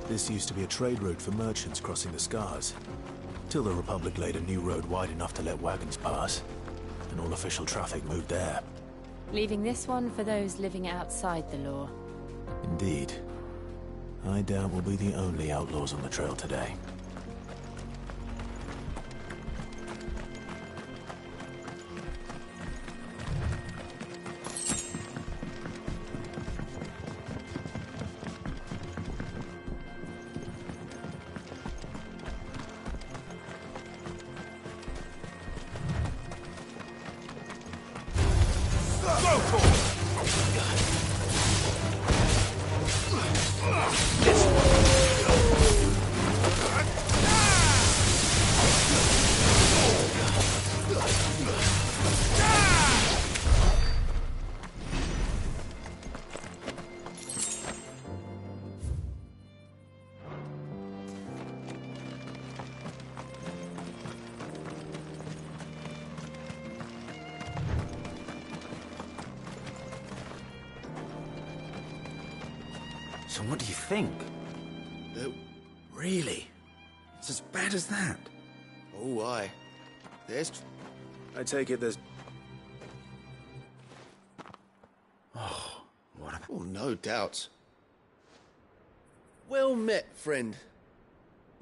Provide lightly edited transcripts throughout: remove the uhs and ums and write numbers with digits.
This used to be a trade route for merchants crossing the Scars, till the Republic laid a new road wide enough to let wagons pass, and all official traffic moved there. Leaving this one for those living outside the law. Indeed. I doubt we'll be the only outlaws on the trail today. So what do you think? Really? It's as bad as that? Oh, aye. There's... I take it there's... Oh, what a... Oh, no doubt. Well met, friend.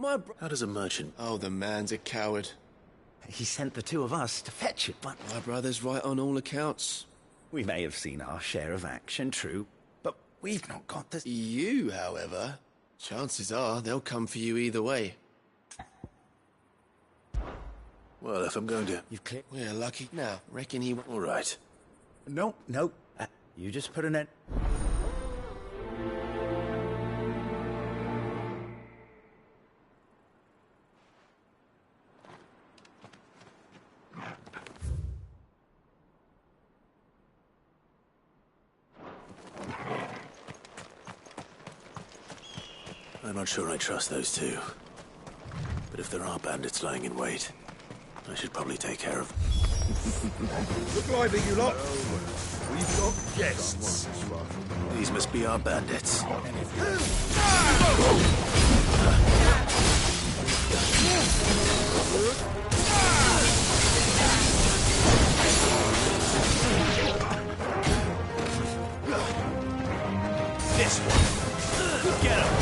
How does a merchant... Oh, the man's a coward. He sent the two of us to fetch it, but... My brother's right on all accounts. We may have seen our share of action, true, but we've not got the... You, however, chances are they'll come for you either way. Well, if I'm going to... You've clicked... We're lucky. Now, reckon he... All right. No. You just put an end... I'm not sure I trust those two. But if there are bandits lying in wait, I should probably take care of... Look lively, you lot! We've got guests! These must be our bandits. This one! Get him!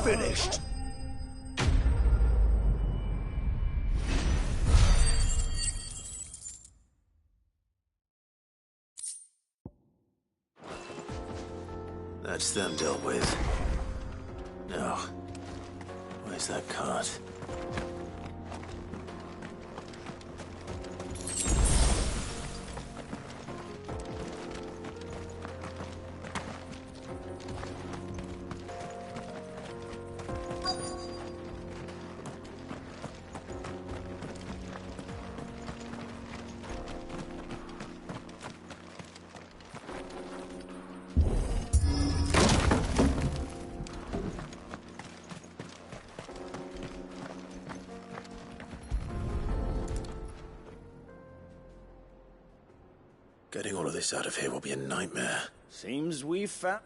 Finished! That's them dealt with. Now, where's that cart? Getting all of this out of here will be a nightmare. Seems we've found...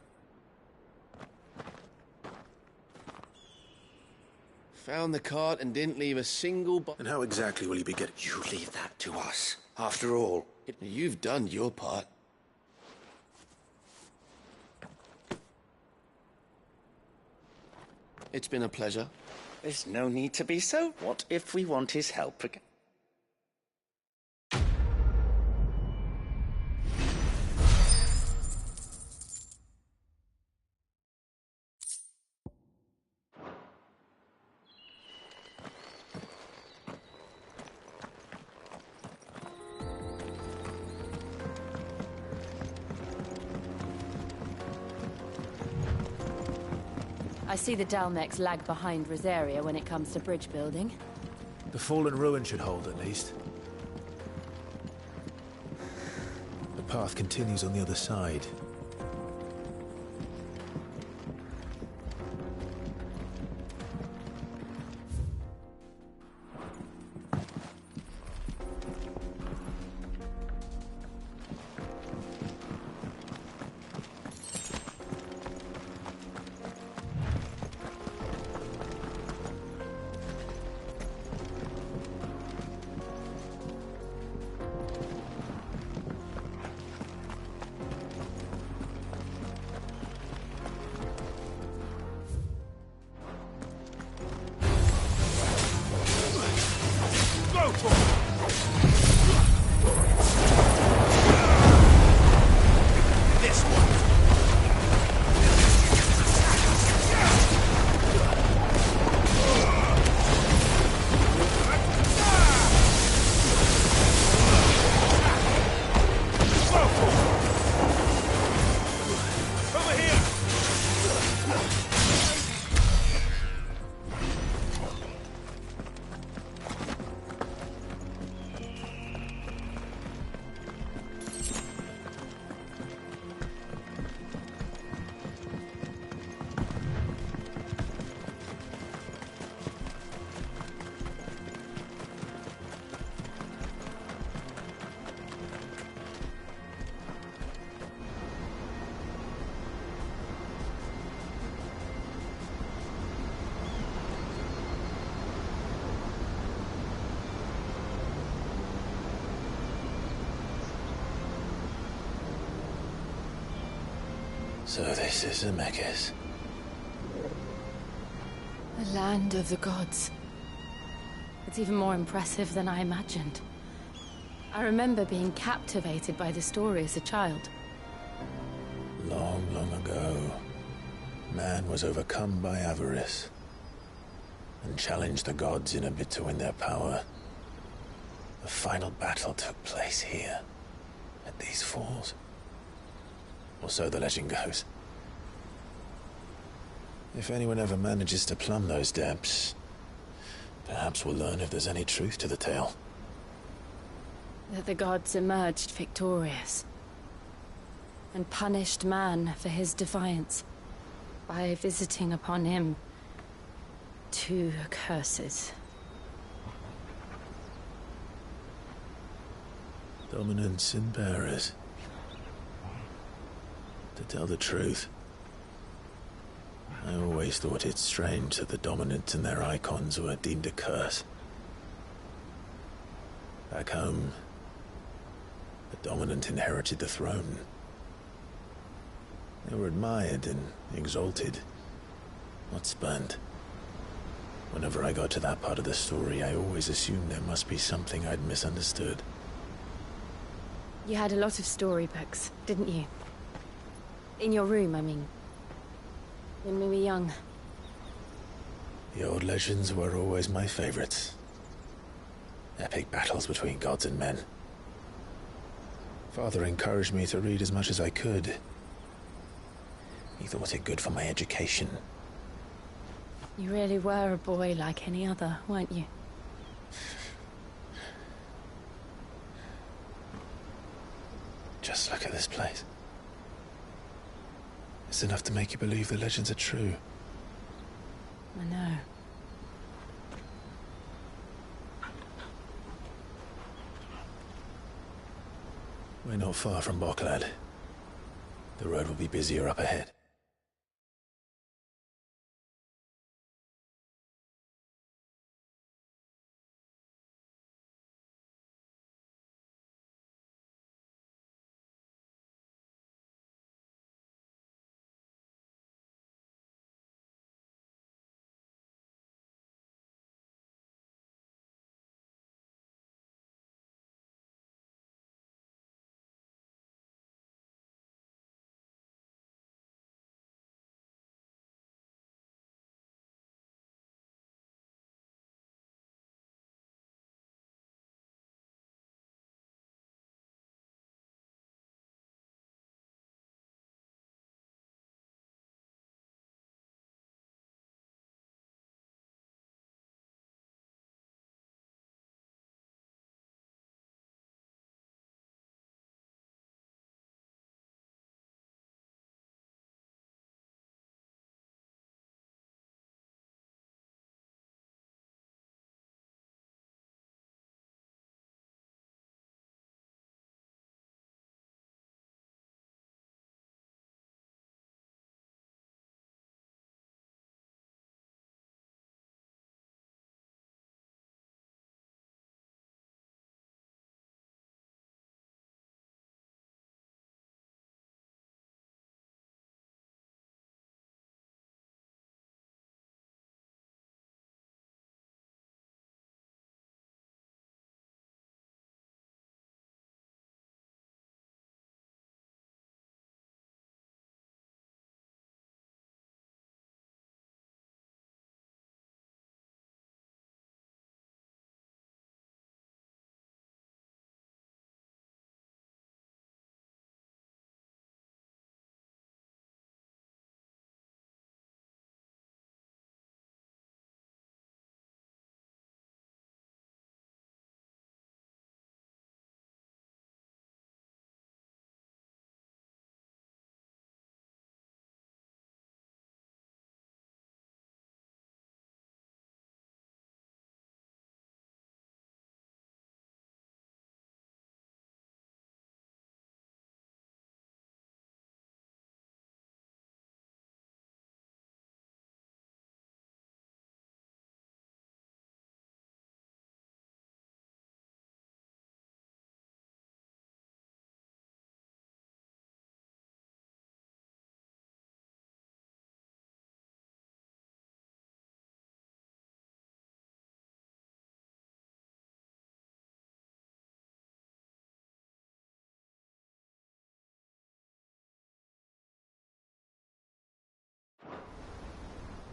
Found the cart and didn't leave a single... And how exactly will you be getting... You leave that to us. After all... You've done your part. It's been a pleasure. There's no need to be so. What if we want his help again? I see the Dalmex lag behind Rosaria when it comes to bridge building. The fallen ruin should hold, at least. The path continues on the other side. Go for it! This one! Over here! So this is Zemeckis. The land of the gods. It's even more impressive than I imagined. I remember being captivated by the story as a child. Long, long ago, man was overcome by avarice and challenged the gods in a bid to win their power. The final battle took place here, at these falls. Or so the legend goes. If anyone ever manages to plumb those depths, perhaps we'll learn if there's any truth to the tale. That the gods emerged victorious and punished man for his defiance by visiting upon him 2 curses. Dominants and bearers. To tell the truth, I always thought it strange that the dominant and their icons were deemed a curse. Back home, the dominant inherited the throne. They were admired and exalted, not spurned. Whenever I got to that part of the story, I always assumed there must be something I'd misunderstood. You had a lot of storybooks, didn't you? In your room, I mean. When we were young. The old legends were always my favorites. Epic battles between gods and men. Father encouraged me to read as much as I could. He thought it good for my education. You really were a boy like any other, weren't you? Just look at this place. It's enough to make you believe the legends are true. I know. We're not far from Boklad. The road will be busier up ahead.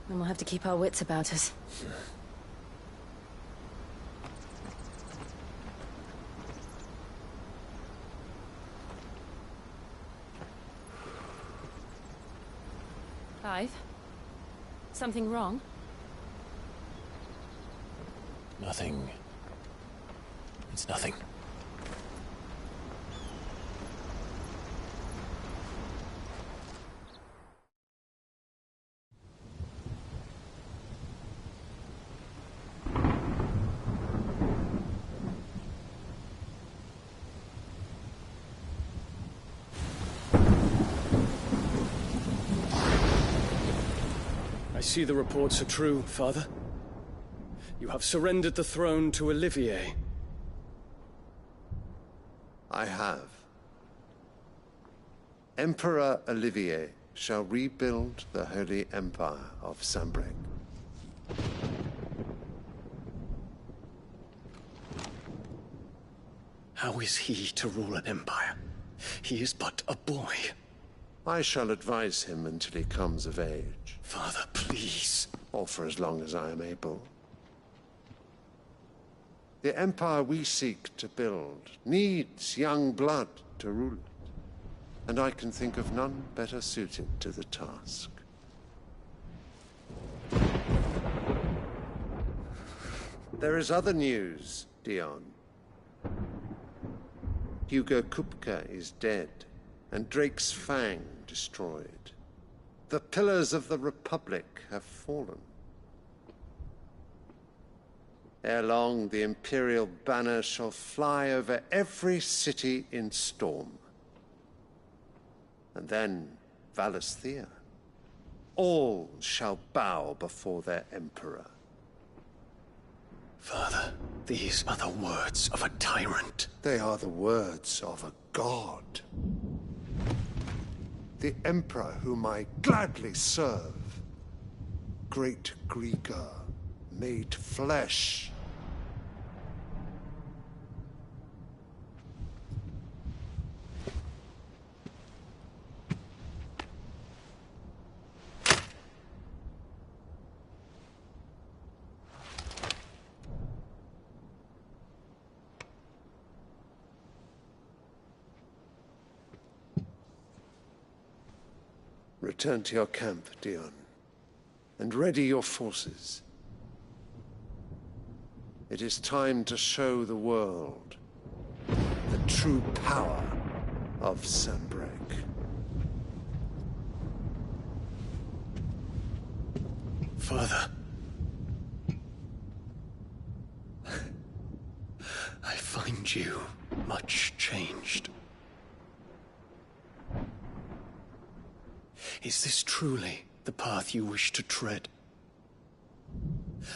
And we'll have to keep our wits about us. Clive? Something wrong? Nothing. It's nothing. I see the reports are true, Father. You have surrendered the throne to Olivier. I have. Emperor Olivier shall rebuild the Holy Empire of Sanbreque. How is he to rule an empire? He is but a boy. I shall advise him until he comes of age, Father, please. or for as long as I am able. The empire we seek to build needs young blood to rule it, and I can think of none better suited to the task. There is other news, Dion. Hugo Kupka is dead, and Drake's Fang destroyed. The pillars of the Republic have fallen. Ere long, the Imperial banner shall fly over every city in Storm. And then Valisthea. All shall bow before their Emperor. Father, these are the words of a tyrant. They are the words of a god. The Emperor whom I gladly serve. Great Greagor, made flesh. Return to your camp, Dion, and ready your forces. It is time to show the world the true power of Sanbreque. Father. I find you much changed. Is this truly the path you wish to tread?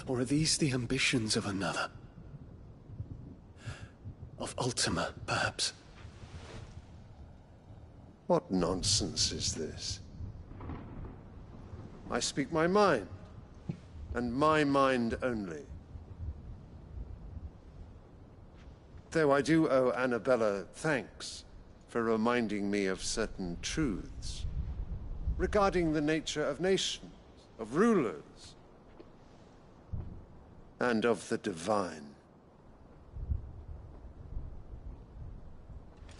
Or are these the ambitions of another? Of Ultima, perhaps? What nonsense is this? I speak my mind, and my mind only. Though I do owe Annabella thanks for reminding me of certain truths regarding the nature of nations, of rulers, and of the divine.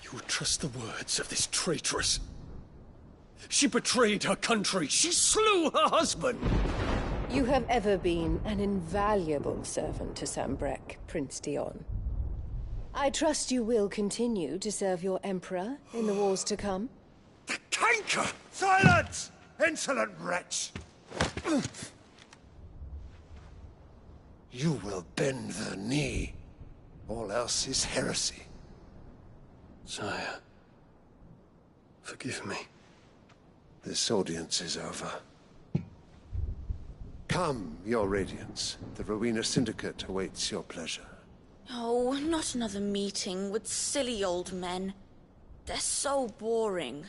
You would trust the words of this traitress? She betrayed her country. She slew her husband. You have ever been an invaluable servant to Sanbreque, Prince Dion. I trust you will continue to serve your Emperor in the wars to come. The canker! Silence! Insolent wretch! You will bend the knee. All else is heresy. Sire, forgive me. This audience is over. Come, your Radiance. The Rowena Syndicate awaits your pleasure. Oh, not another meeting with silly old men. They're so boring.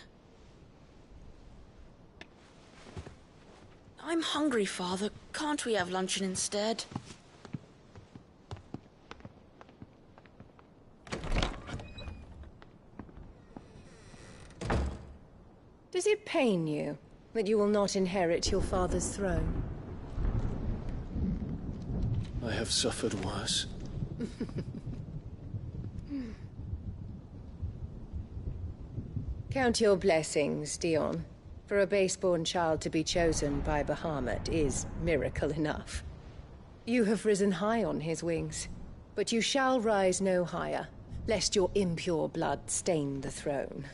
I'm hungry, Father. Can't we have luncheon instead? Does it pain you that you will not inherit your father's throne? have suffered worse. Count your blessings, Dion. For a base-born child to be chosen by Bahamut is miracle enough. You have risen high on his wings, but you shall rise no higher, lest your impure blood stain the throne.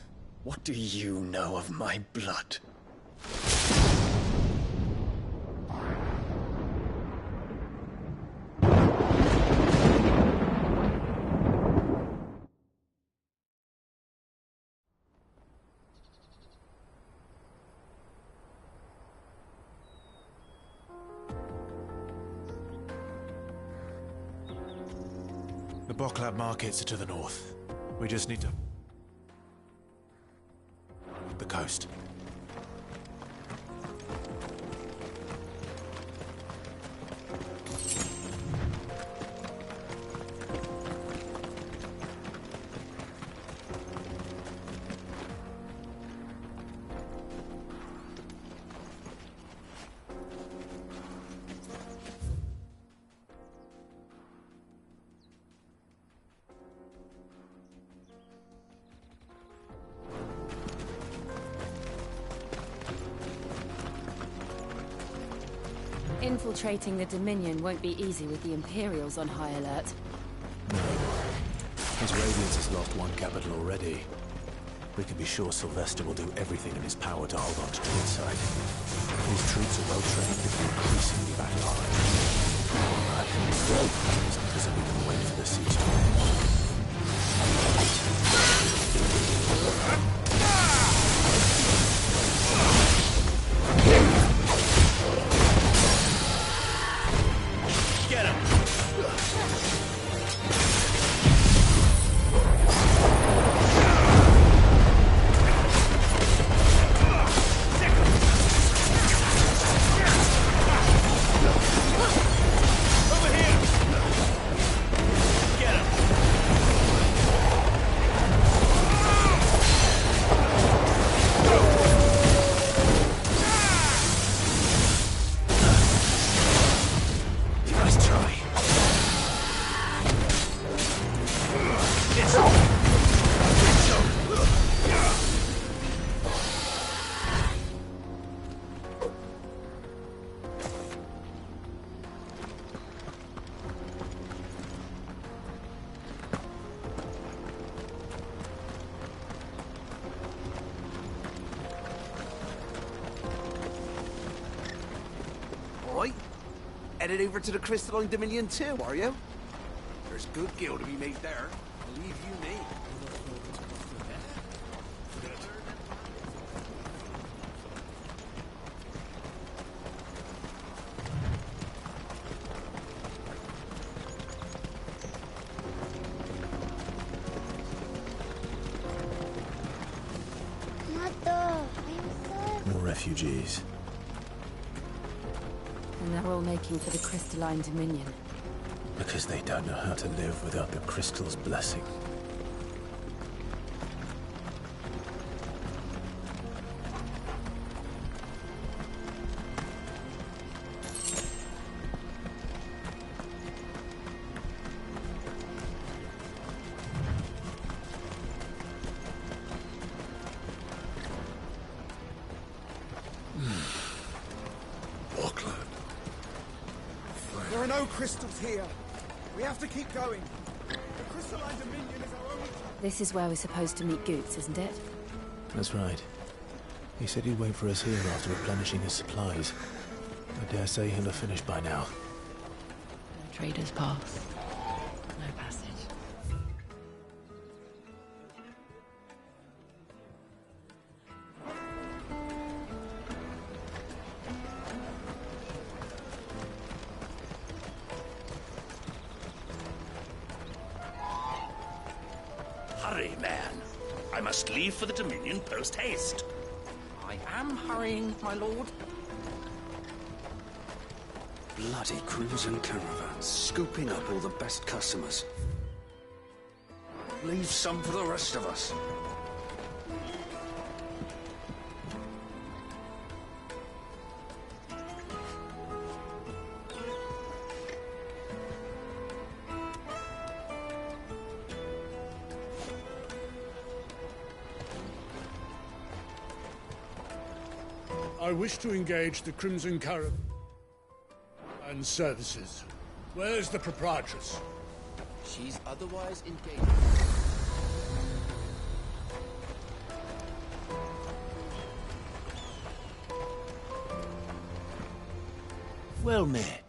What do you know of my blood? The Boklab markets are to the north. We just need to... the coast. Infiltrating the Dominion won't be easy with the Imperials on high alert. No. His Radiance has lost one capital already. We can be sure Sylvester will do everything in his power to hold on to Twinside. His troops are well trained and increasingly battle-hardened. But doesn't even wait for the siege. Headed over to the Crystalline Dominion too, are you? There's good gil to be made there. Believe you me. More refugees. And they're all making for the Crystalline Dominion. Because they don't know how to live without the Crystal's blessing. There are no crystals here. We have to keep going. The Crystalline Dominion is our only... This is where we're supposed to meet Goots, isn't it? That's right. He said he'd wait for us here after replenishing his supplies. I dare say he'll have finished by now. No traders pass. No passage. Hurry, man. I must leave for the Dominion post-haste. I am hurrying, my lord. Bloody crews and caravans, scooping up all the best customers. Leave some for the rest of us. I wish to engage the Crimson Caravan and services. Where's the proprietress? She's otherwise engaged. Well met.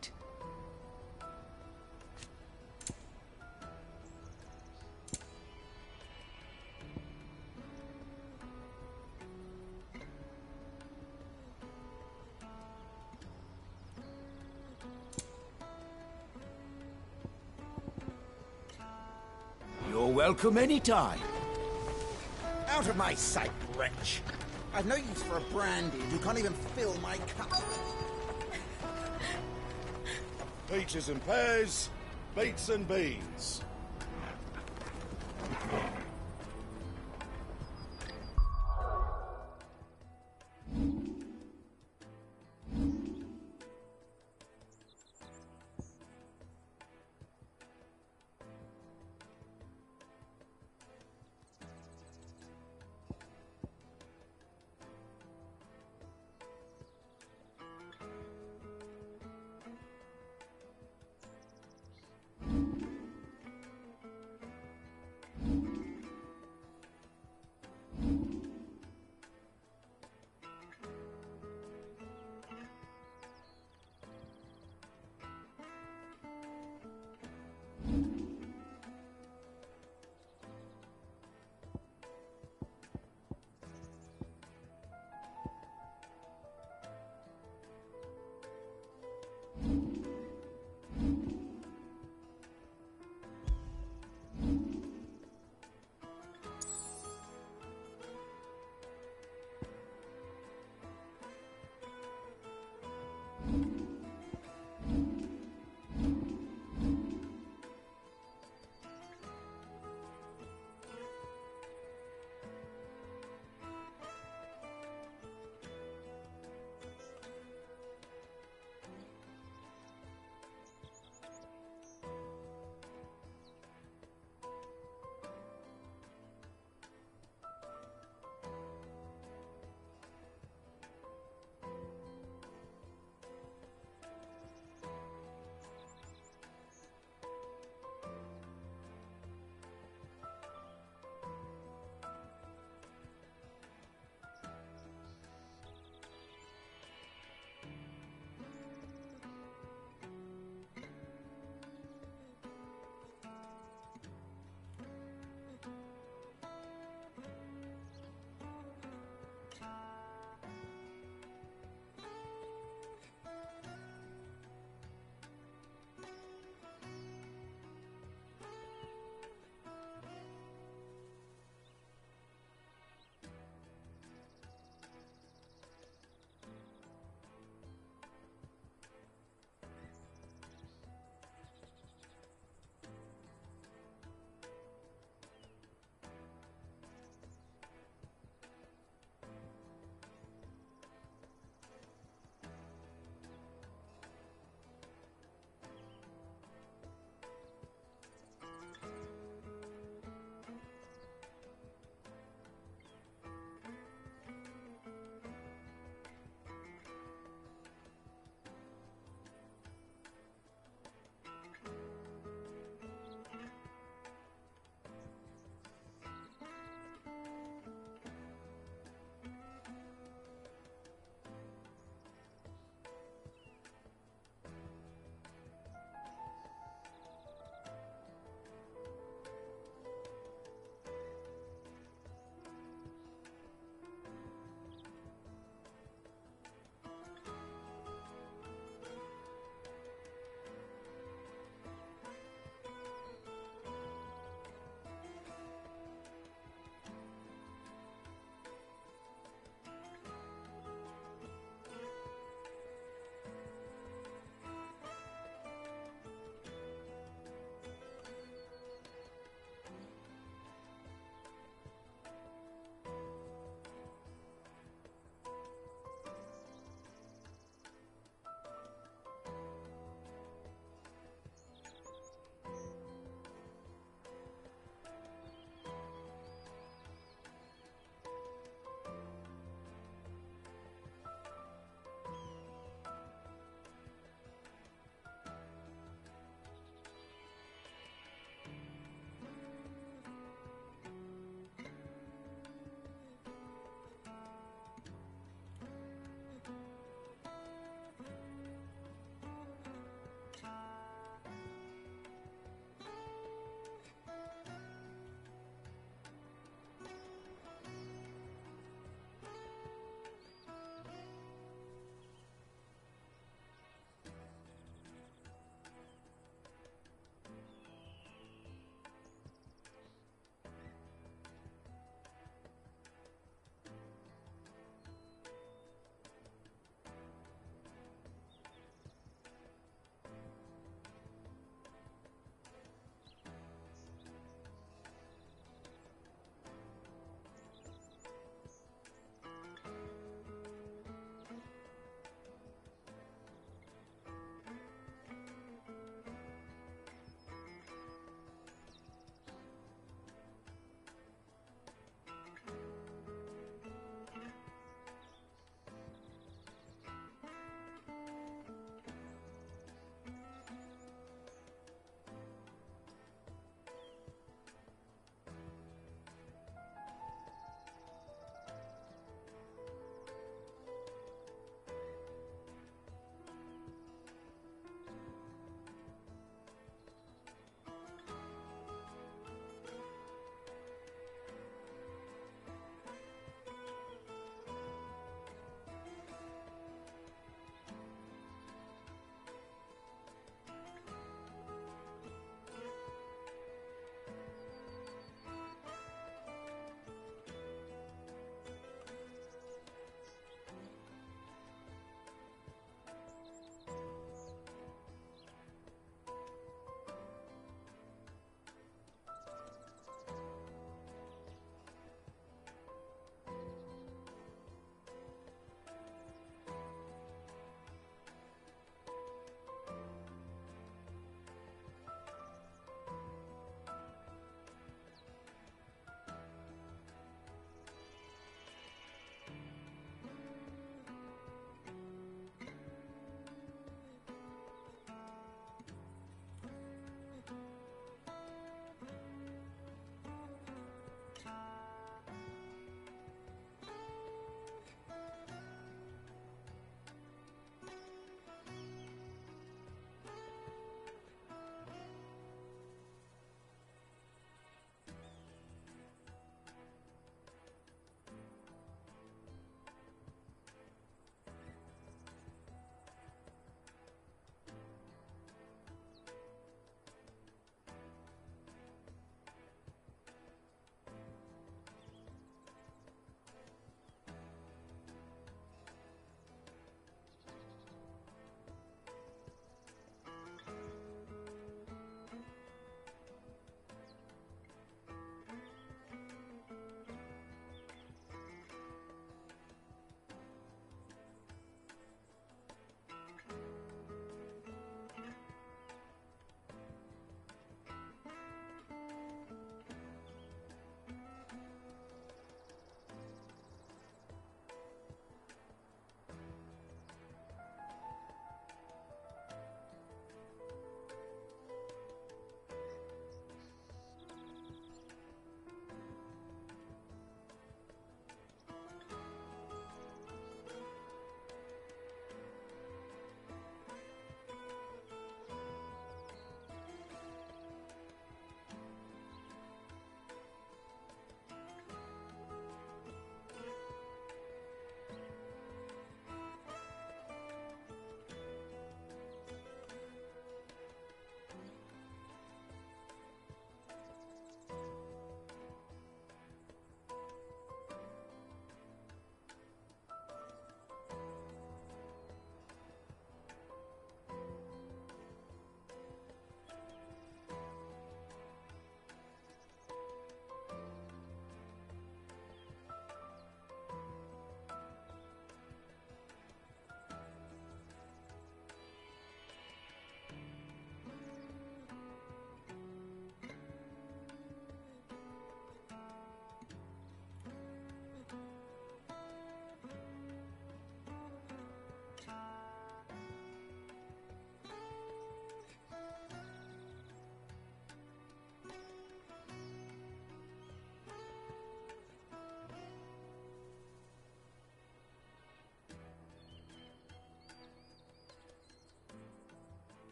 You're welcome anytime. Out of my sight, wretch! I've no use for a brandy who can't even fill my cup. Peaches and pears, beets and beans.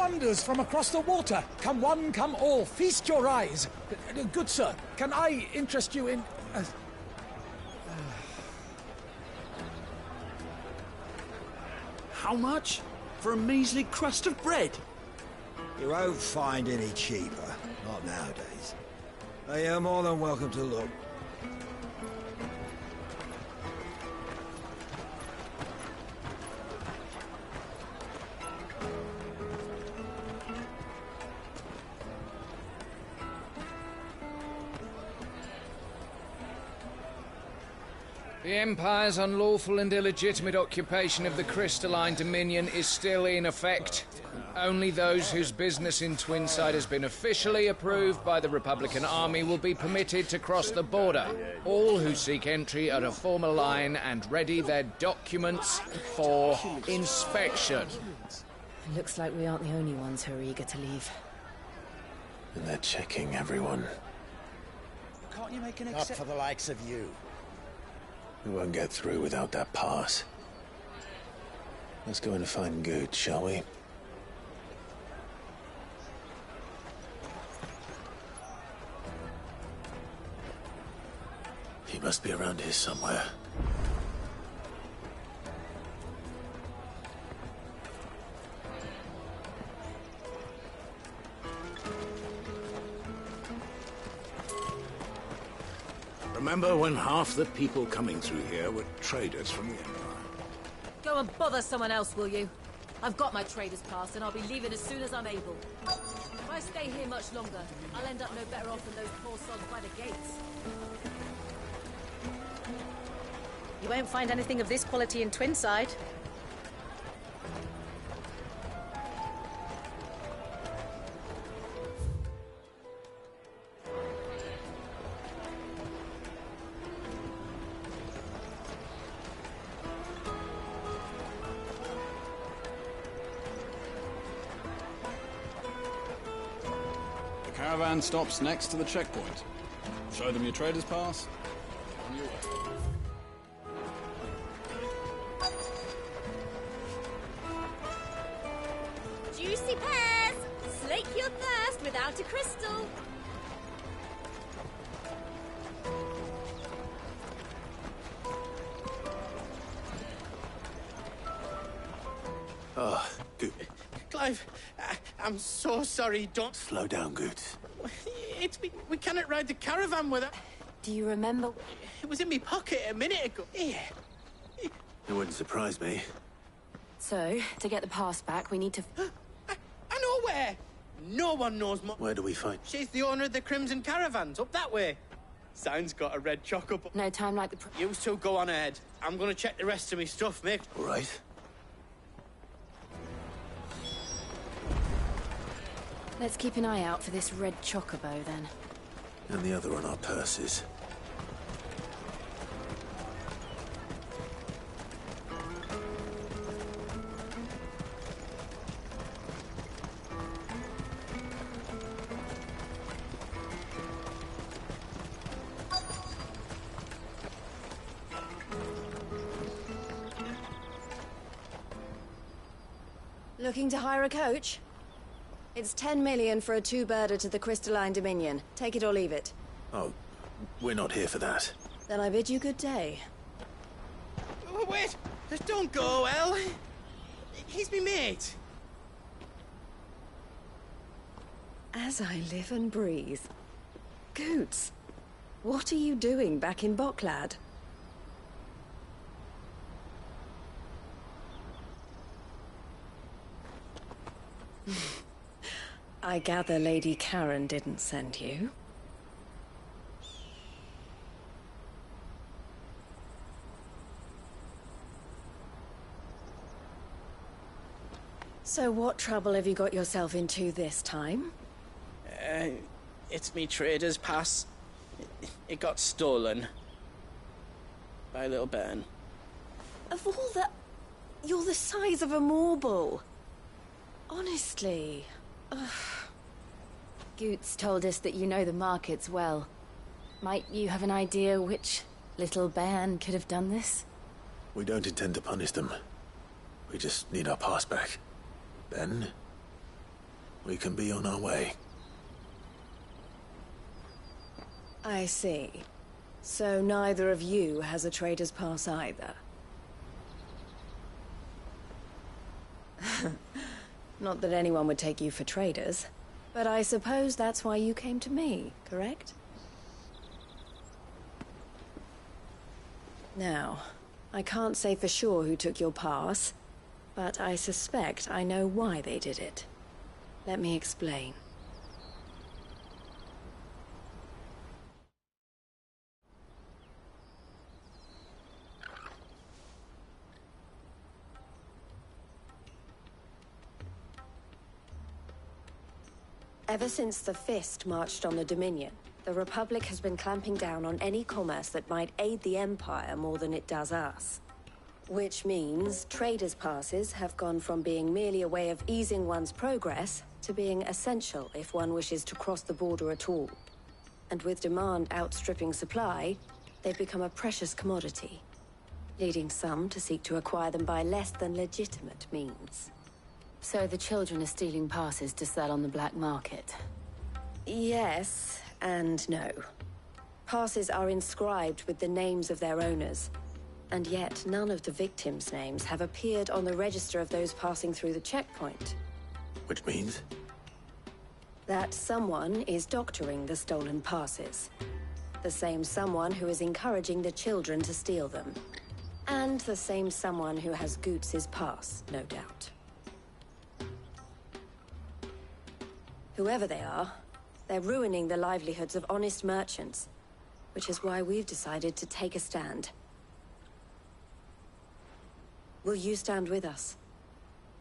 wonders from across the water. Come one, come all, feast your eyes. Good sir, can I interest you in... How much? For a measly crust of bread? You won't find any cheaper. Not nowadays. You're more than welcome to look. The Empire's unlawful and illegitimate occupation of the Crystalline Dominion is still in effect. Only those whose business in Twinside has been officially approved by the Republican Army will be permitted to cross the border. All who seek entry are to form a line and ready their documents for inspection. Looks like we aren't the only ones who are eager to leave. And they're checking everyone. Can't you make an exception? Not for the likes of you. We won't get through without that pass. Let's go and find Goot, shall we? He must be around here somewhere. Remember when half the people coming through here were traders from the Empire? Go and bother someone else, will you? I've got my trader's pass and I'll be leaving as soon as I'm able. If I stay here much longer, I'll end up no better off than those poor sods by the gates. You won't find anything of this quality in Twinside. The caravan stops next to the checkpoint. Show them your trader's pass. On your way. Juicy pears! Slake your thirst without a crystal! Oh, Goot. Clive, I'm so sorry. Don't... Slow down, Goot. We cannot ride the caravan with it. Do you remember? It was in my pocket a minute ago. Here. It wouldn't surprise me. So, to get the pass back, we need to... I know where. No one knows more. Where do we find... She's the owner of the Crimson Caravans, up that way. Sign's got a red choco... No time like the... You two go on ahead. I'm gonna check the rest of my stuff, mate. All right. Let's keep an eye out for this red chocobo, then. And the other on our purses. Looking to hire a coach? It's 10 million for a two-birder to the Crystalline Dominion. Take it or leave it. Oh, we're not here for that. Then I bid you good day. Oh, wait! Don't go, El. He's me mate. As I live and breathe. Goots, what are you doing back in Boklad? I gather Lady Karen didn't send you. So what trouble have you got yourself into this time? It's me trader's pass. It got stolen. By little Ben. Of all the... You're the size of a marble. Honestly. Ugh. Goots told us that you know the markets well. Might you have an idea which little bairn could have done this? We don't intend to punish them. We just need our pass back. Ben, we can be on our way. I see. So neither of you has a trader's pass either. Not that anyone would take you for traders, but I suppose that's why you came to me, correct? Now, I can't say for sure who took your pass, but I suspect I know why they did it. Let me explain. Ever since the Fist marched on the Dominion, the Republic has been clamping down on any commerce that might aid the Empire more than it does us. Which means traders' passes have gone from being merely a way of easing one's progress to being essential if one wishes to cross the border at all. And with demand outstripping supply, they've become a precious commodity, leading some to seek to acquire them by less than legitimate means. So the children are stealing passes to sell on the black market? Yes, and no. Passes are inscribed with the names of their owners, and yet none of the victims' names have appeared on the register of those passing through the checkpoint. Which means? That someone is doctoring the stolen passes. The same someone who is encouraging the children to steal them. And the same someone who has Goots's pass, no doubt. Whoever they are, they're ruining the livelihoods of honest merchants, which is why we've decided to take a stand. Will you stand with us?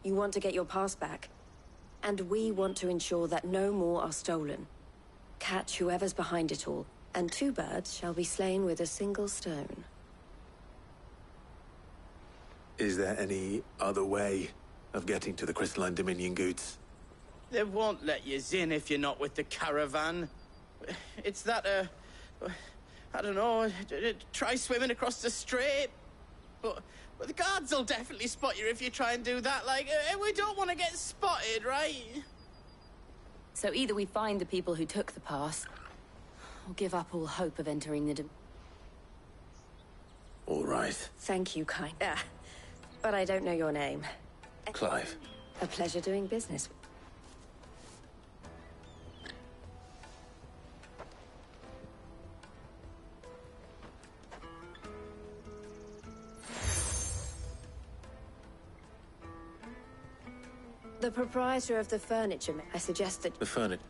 You want to get your pass back, and we want to ensure that no more are stolen. Catch whoever's behind it all, and 2 birds shall be slain with a single stone. Is there any other way of getting to the Crystalline Dominion Goods? They won't let you in if you're not with the caravan. It's that, I don't know, try swimming across the strait. But the guards will definitely spot you if you try and do that. Like, we don't want to get spotted, right? So either we find the people who took the pass, or give up all hope of entering the All right. Thank you, kind. But I don't know your name. Clive. A pleasure doing business. The proprietor of the furniture, I suggest that... The furniture?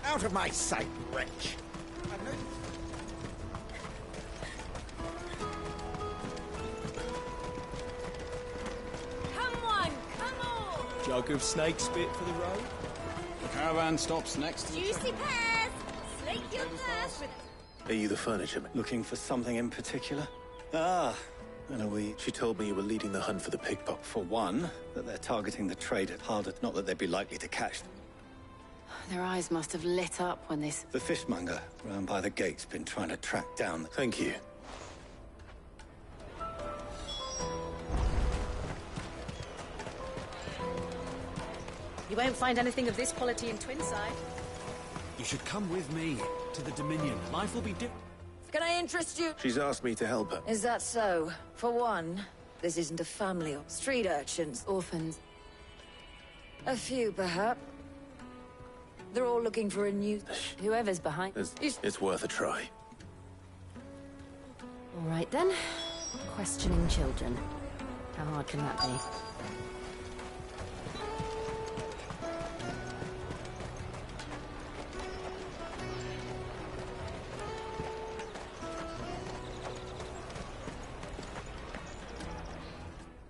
Out of my sight, wretch! Jug of snake spit for the road? The caravan stops next to the Juicy pears! Slake your thirst with Are you the furniture man? Looking for something in particular? Ah, and are we... She told me you were leading the hunt for the pickpocket. For one, that they're targeting the trader harder, not that they'd be likely to catch them. Their eyes must have lit up when they... The fishmonger, round by the gate's been trying to track down... Thank you. You won't find anything of this quality in Twinside. You should come with me to the Dominion. Life will be different. Can I interest you? She's asked me to help her. Is that so? For one, this isn't a family of street urchins. Orphans. A few, perhaps. They're all looking for a new... Whoever's behind... It's worth a try. All right, then. Questioning children. How hard can that be?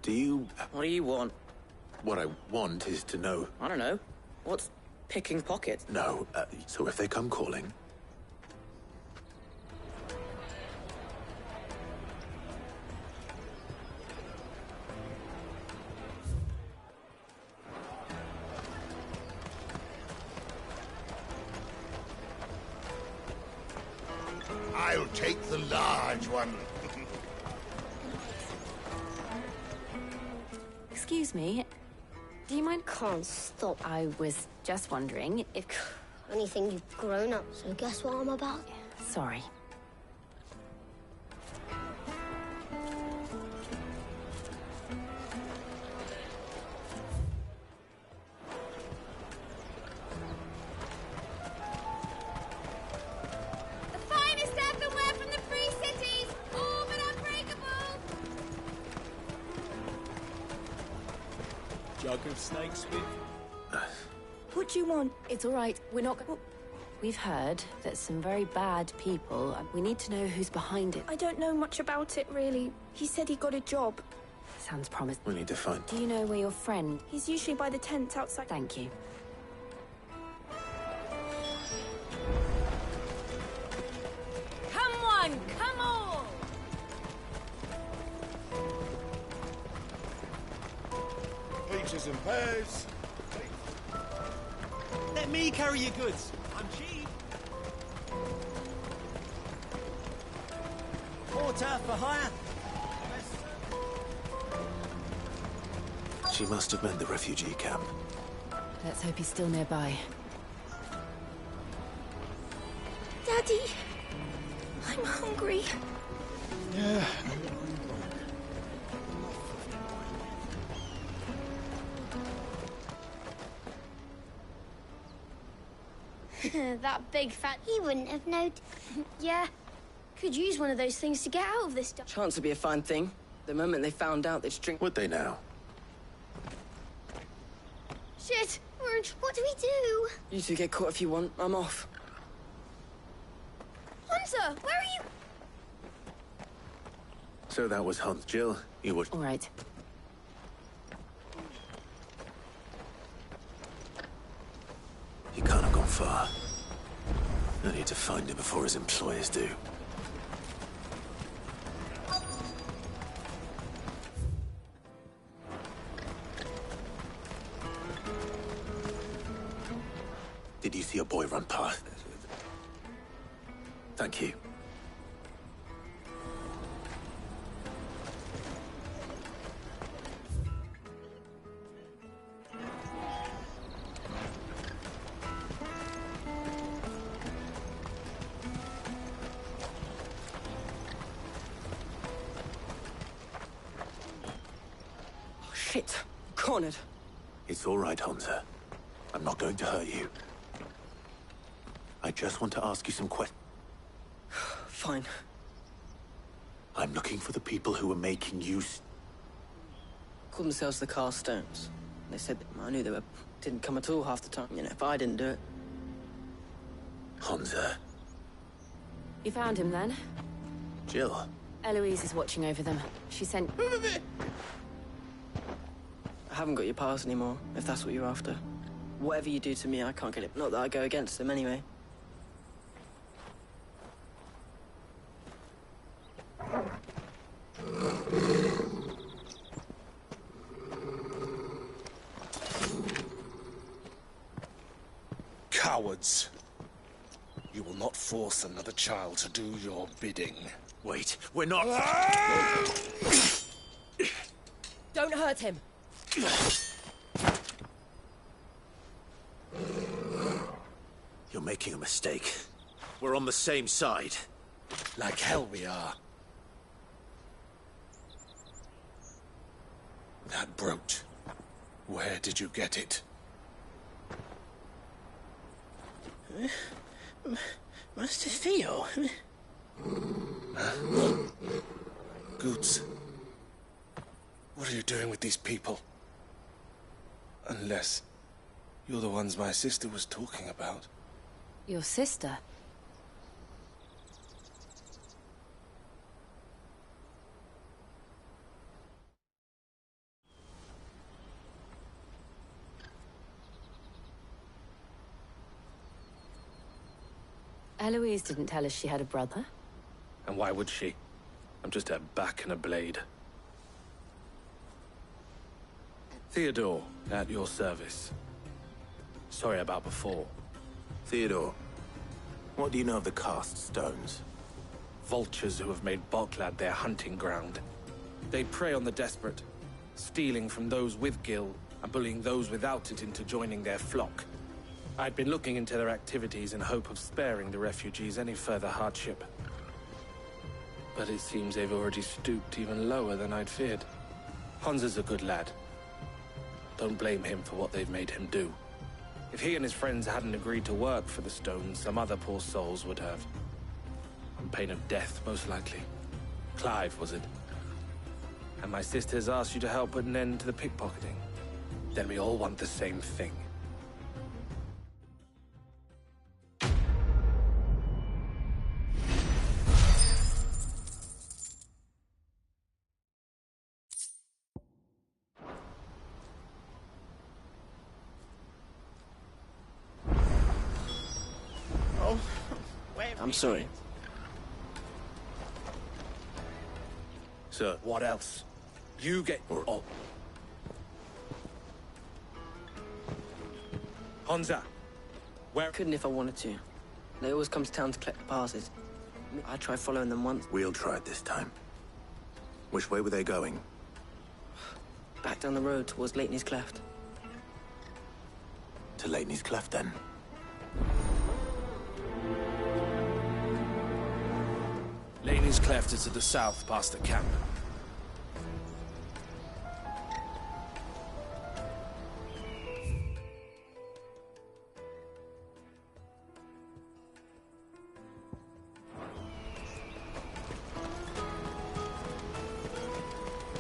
Do you... What do you want? What I want is to know... I don't know. What's picking pockets? No, so if they come calling... I'll take the large one. Excuse me. Do you mind? Can't stop. I was just wondering if... Anything you've grown up, so guess what I'm about? Sorry. The finest earthenware from the Free Cities, all but unbreakable! Jug of snakes with... What do you want? It's all right. We're not... We've heard that some very bad people... We need to know who's behind it. I don't know much about it, really. He said he got a job. Sounds promising. We need to find... Do you know where your friend... He's usually by the tent outside... Thank you. Come on, come on! Peaches and pears. Let me carry your goods. I'm cheap. Porter for hire. She must have meant the refugee camp. Let's hope he's still nearby. Daddy, I'm hungry. Yeah. That big fat... He wouldn't have known. Yeah. Could use one of those things to get out of this stuff. Chance would be a fine thing. The moment they found out, they'd drink... Would they now? Shit! What do we do? You two get caught if you want. I'm off. Hunter, where are you? So that was Hans. Jill, you would... All right. He can't have gone far. I need to find him before his employers do. Did you see a boy run past? Thank you. Oh, shit. Cornered. It's all right, Hansa. I'm not going to hurt you. I just want to ask you some questions. Fine. I'm looking for the people who were making use... Called themselves the Carstones. They said I knew they didn't come at all half the time. You know, if I didn't do it. Hansa. You found him then? Jill. Eloise is watching over them. She sent... I haven't got your pass anymore, if that's what you're after. Whatever you do to me, I can't get it. Not that I go against them anyway. Cowards. You will not force another child to do your bidding. Wait, we're not... Don't hurt him. You're making a mistake. We're on the same side. Like hell we are. That brooch. Where did you get it? Master Theo? Goods. What are you doing with these people? Unless you're the ones my sister was talking about. Your sister? Eloise didn't tell us she had a brother. And why would she? I'm just her back and a blade. Theodore, at your service. Sorry about before. Theodore, what do you know of the Cast Stones? vultures who have made Boklad their hunting ground. They prey on the desperate, stealing from those with Gil and bullying those without it into joining their flock. I'd been looking into their activities in hope of sparing the refugees any further hardship. But it seems they've already stooped even lower than I'd feared. Hansa's a good lad. Don't blame him for what they've made him do. If he and his friends hadn't agreed to work for the stones, some other poor souls would have. On pain of death, most likely. Clive, was it? And my sisters asked you to help put an end to the pickpocketing. Then we all want the same thing. I'm sorry. Sir, what else? You get... Oh. Hansa! Where... Couldn't if I wanted to. They always come to town to collect the passes. I tried following them once. We'll try it this time. Which way were they going? Back down the road towards Leitney's Cleft. To Leitney's Cleft, then? Leitney's Cleft is to the south, past the camp.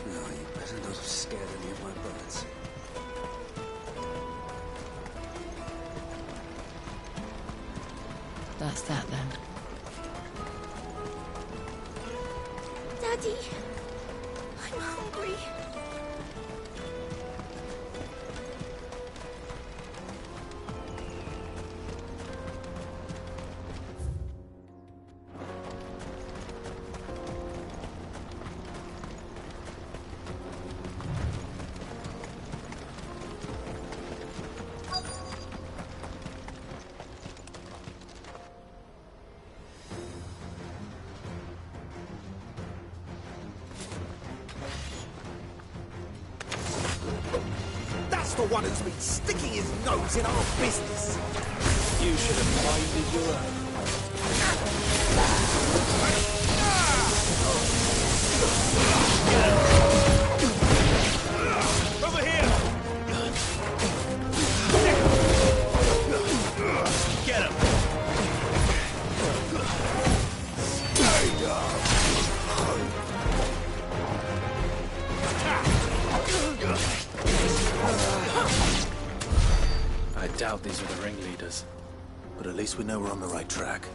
No, you better not have scared any of my brothers. That's that, then. Daddy, I'm hungry. The one who's been sticking his nose in our business. You should have minded your own. Over here! Get him! I doubt these are the ringleaders. But at least we know we're on the right track.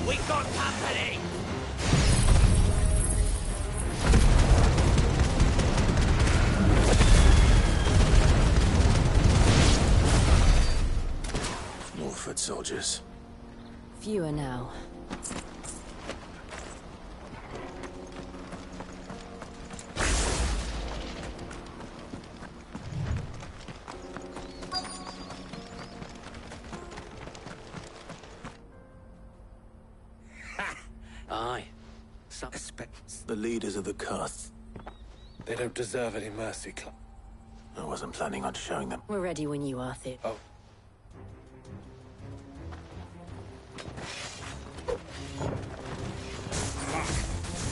We got company! Foot soldiers. Fewer now. Aye. Suspects. The leaders of the Kurth. They don't deserve any mercy, Club. I wasn't planning on showing them. We're ready when you are, Thib. Oh.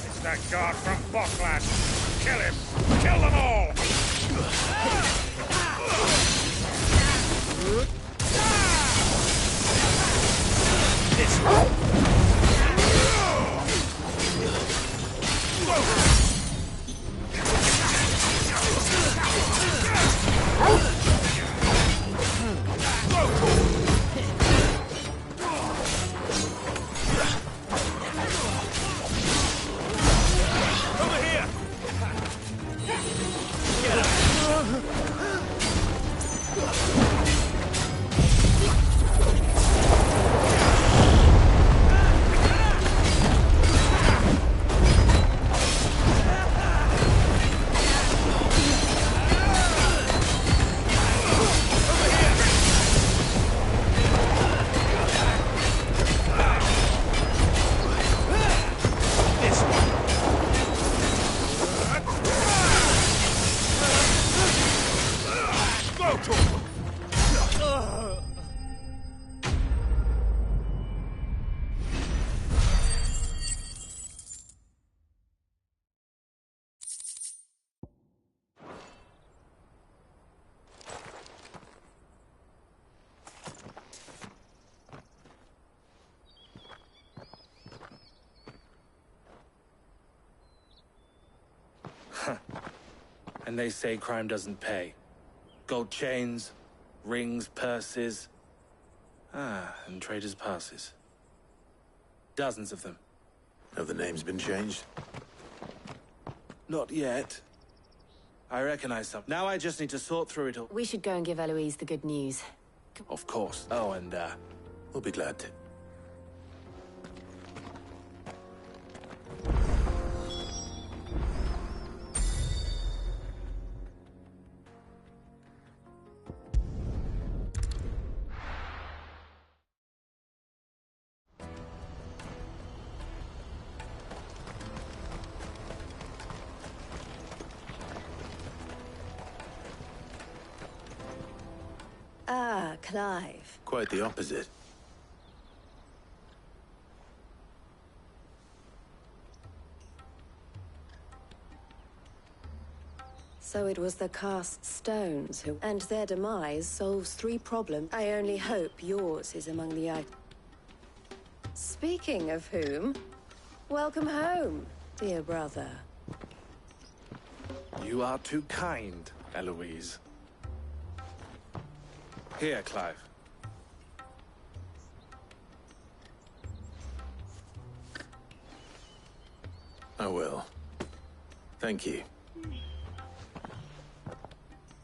It's that guard from Boklad. Kill him! Kill them all! This way! Over here! Get him! And they say crime doesn't pay. Gold chains, rings, purses. And traders' passes. Dozens of them. Have the names been changed? Not yet. I recognize some. Now I just need to sort through it all. We should go and give Eloise the good news. Of course. Oh, and we'll be glad to. Ah, Clive. Quite the opposite. So it was the cast stones who... And their demise solves 3 problems. I only hope yours is among the items. Speaking of whom, welcome home, dear brother. You are too kind, Eloise. Here, Clive. I will. Thank you.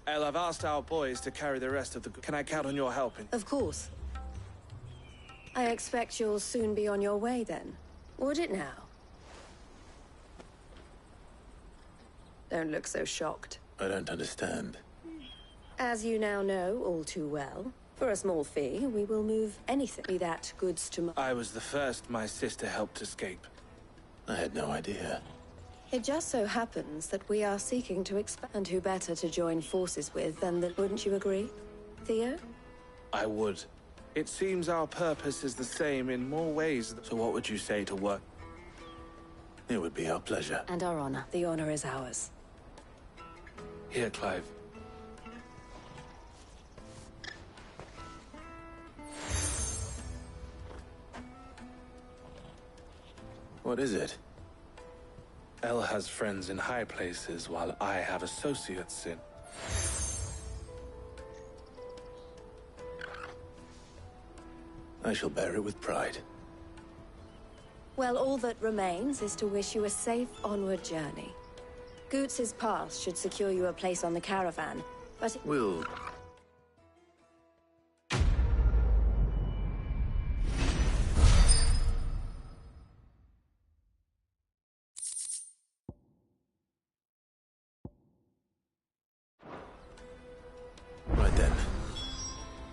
El, I've asked our boys to carry the rest of the... Can I count on your helping? Of course. I expect you'll soon be on your way then. Would it now? Don't look so shocked. I don't understand. As you now know all too well, for a small fee, we will move anything, be that goods to... I was the first my sister helped escape. I had no idea. It just so happens that we are seeking to expand. And who better to join forces with than the... Wouldn't you agree, Theo? I would. It seems our purpose is the same in more ways. So what would you say to work? It would be our pleasure. And our honor. The honor is ours. Here, Clive. What is it? El has friends in high places, while I have associates in... I shall bear it with pride. Well, all that remains is to wish you a safe onward journey. Goots' pass should secure you a place on the caravan, but... We'll... Right then.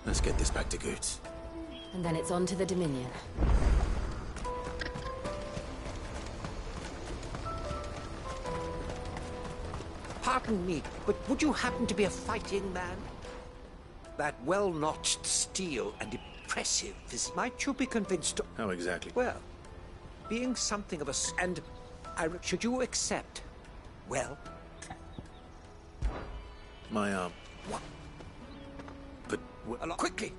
Let's get this back to Goots. And then it's on to the Dominion. Pardon me, but would you happen to be a fighting man? That well-notched steel and impressive physique. Might you be convinced to... How exactly? Well, being something of a... And should you accept? Well... My arm. What? But... Quickly!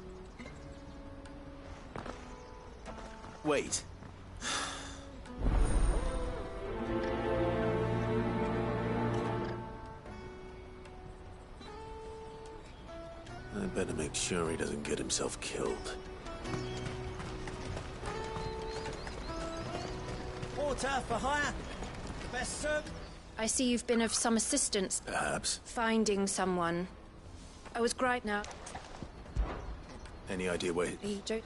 Wait. I better make sure he doesn't get himself killed. Water for hire. Best served. I see you've been of some assistance. Perhaps. Finding someone. I was great now. Any idea where... He don't...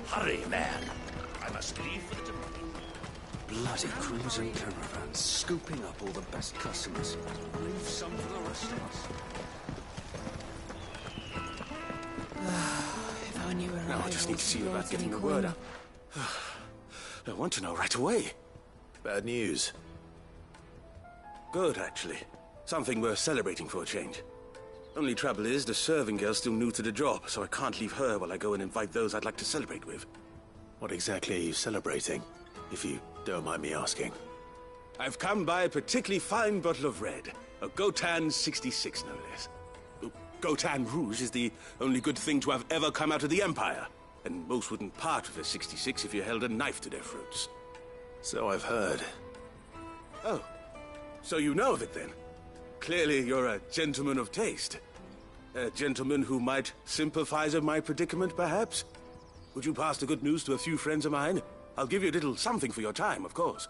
Hurry, man. I must leave for the Dominion. Bloody crimson caravans, scooping up all the best customers. Leave some for the rest of us. If only we were Now I just need to see about getting the word out. I want to know right away. Bad news. Good, actually. Something worth celebrating for a change. Only trouble is, the serving girl's still new to the job, so I can't leave her while I go and invite those I'd like to celebrate with. What exactly are you celebrating, if you don't mind me asking? I've come by a particularly fine bottle of red. A Gotan 66, no less. Gotan Rouge is the only good thing to have ever come out of the Empire. And most wouldn't part with a 66 if you held a knife to their throats. So I've heard. Oh, so you know of it then? Clearly you're a gentleman of taste. A gentleman who might sympathize with my predicament, perhaps? Would you pass the good news to a few friends of mine? I'll give you a little something for your time, of course.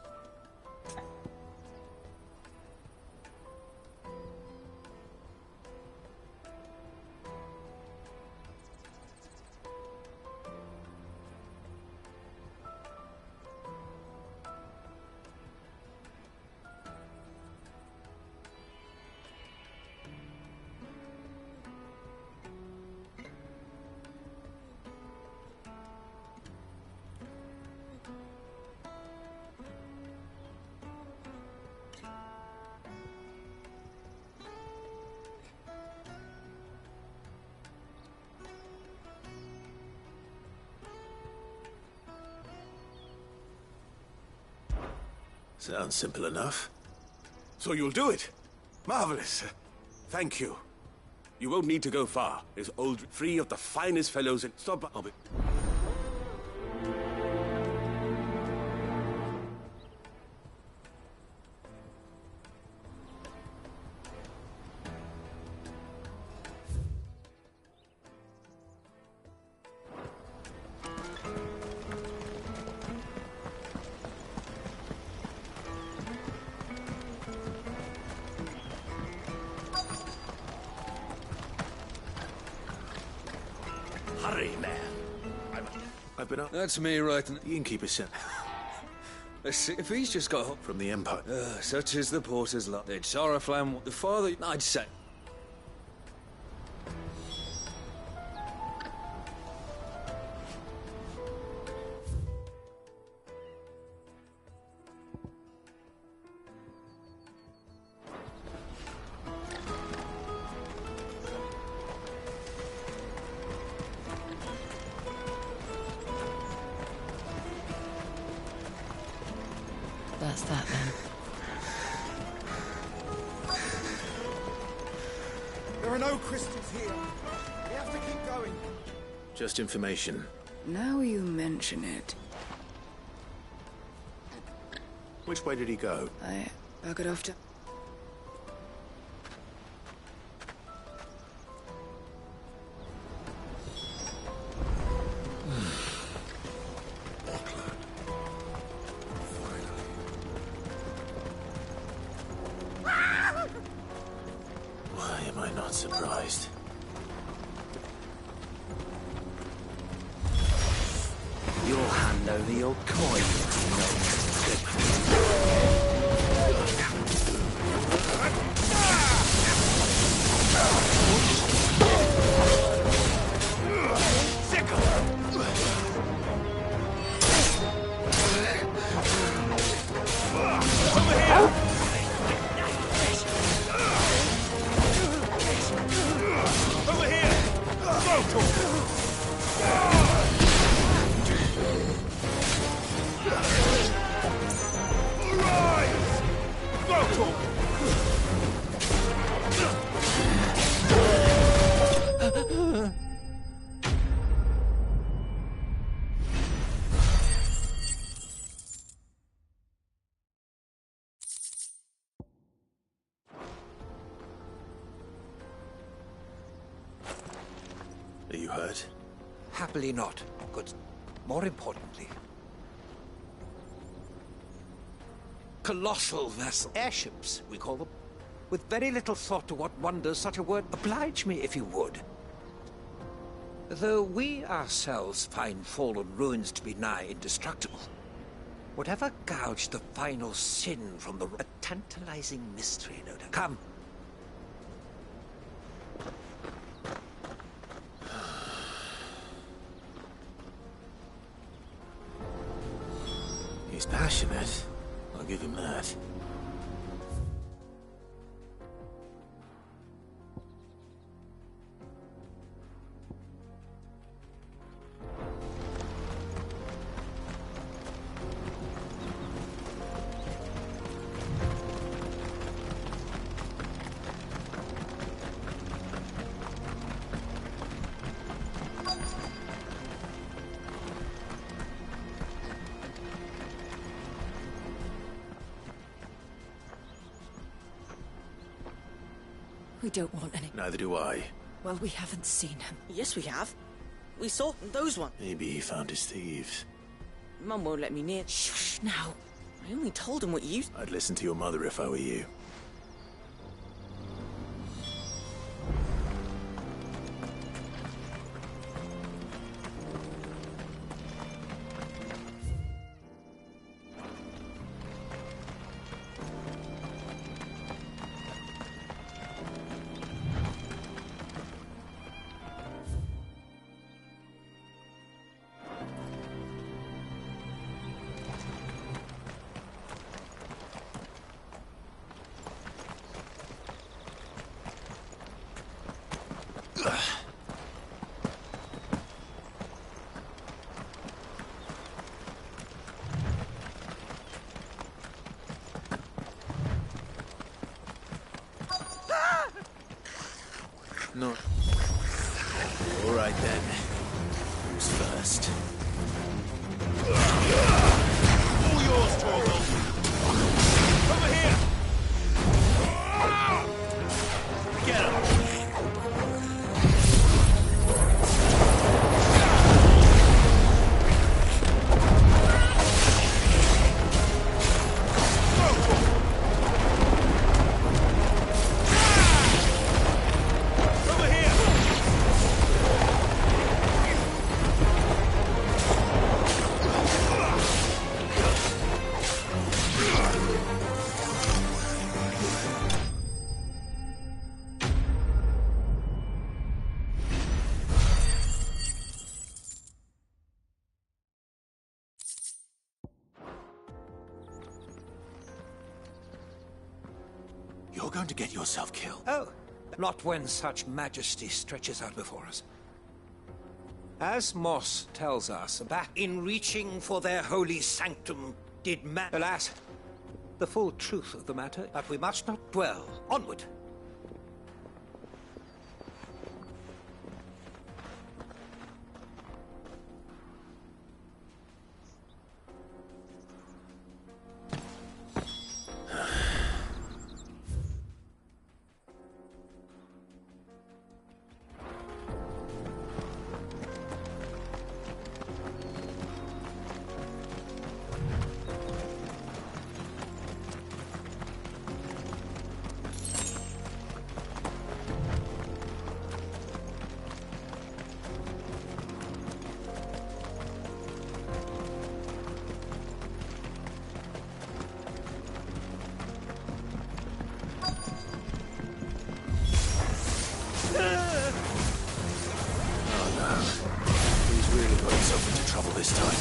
Sounds simple enough. So you'll do it? Marvelous. Thank you. You won't need to go far. There's old three of the finest fellows in... Stop... Oh, but... Hurry, man. I've been up. That's me, right? The innkeeper sent. Let's see if he's just got home from the Empire. Such is the porter's luck. It's Oriflamme, the father, I'd say. That's that then. There are no crystals here. We have to keep going. Just information. Now you mention it. Which way did he go? I buggered off to... Why am I not surprised? You'll hand over your coin, Are you hurt? Happily not. Good. More importantly, colossal vessels. Airships, we call them. With very little thought to what wonders such a word. Oblige me if you would. Though we ourselves find fallen ruins to be nigh indestructible, whatever gouged the final sin from the... A tantalizing mystery, no doubt. Come. He's passionate. I'll give him that. We don't want any. Neither do I. Well, we haven't seen him. Yes, we have. We saw those ones. Maybe he found his thieves. Mum won't let me near. Shush, now. I only told him what you... I'd listen to your mother if I were you. No. All right then. Who's first? All yours, Torgal! Over here! Get him! You're going to get yourself killed. Oh, not when such majesty stretches out before us. As Moss tells us, back in reaching for their holy sanctum, did man... Alas, the full truth of the matter, but we must not dwell. Onward. This time.